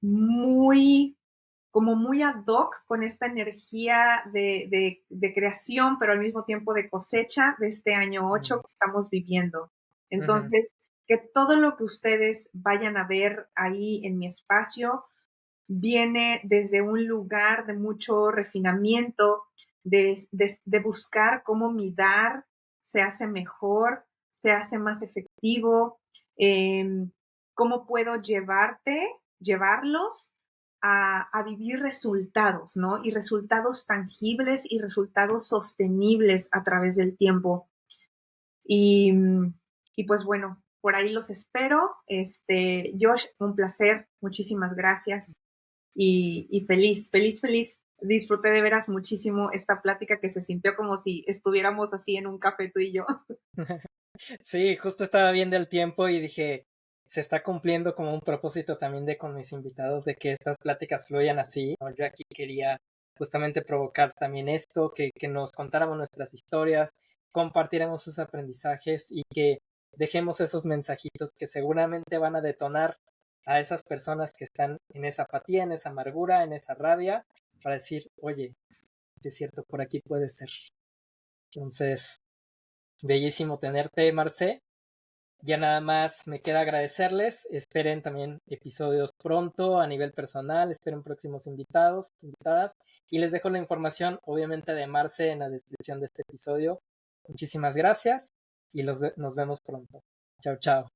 muy, como muy ad hoc con esta energía de creación, pero al mismo tiempo de cosecha de este año 8 que estamos viviendo. Ujú. Entonces, que todo lo que ustedes vayan a ver ahí en mi espacio viene desde un lugar de mucho refinamiento, de buscar cómo mi dar se hace mejor, se hace más efectivo, eh, cómo puedo llevarlos a vivir resultados, ¿no? Y resultados tangibles y resultados sostenibles a través del tiempo. Y, y pues bueno, por ahí los espero. Josh, un placer. Muchísimas gracias y feliz. Disfruté de veras muchísimo esta plática que se sintió como si estuviéramos así en un café tú y yo. Sí, justo estaba viendo el tiempo y dije, se está cumpliendo como un propósito también de con mis invitados de que estas pláticas fluyan así, ¿no? Yo aquí quería justamente provocar también esto, que nos contáramos nuestras historias, compartiéramos sus aprendizajes y que dejemos esos mensajitos que seguramente van a detonar a esas personas que están en esa apatía, en esa amargura, en esa rabia, para decir, oye, es cierto, por aquí puede ser. Entonces, bellísimo tenerte, Marce. Ya nada más me queda agradecerles. Esperen también episodios pronto a nivel personal. Esperen próximos invitados, invitadas. Y les dejo la información, obviamente, de Marce en la descripción de este episodio. Muchísimas gracias y nos vemos pronto. Chao, chao.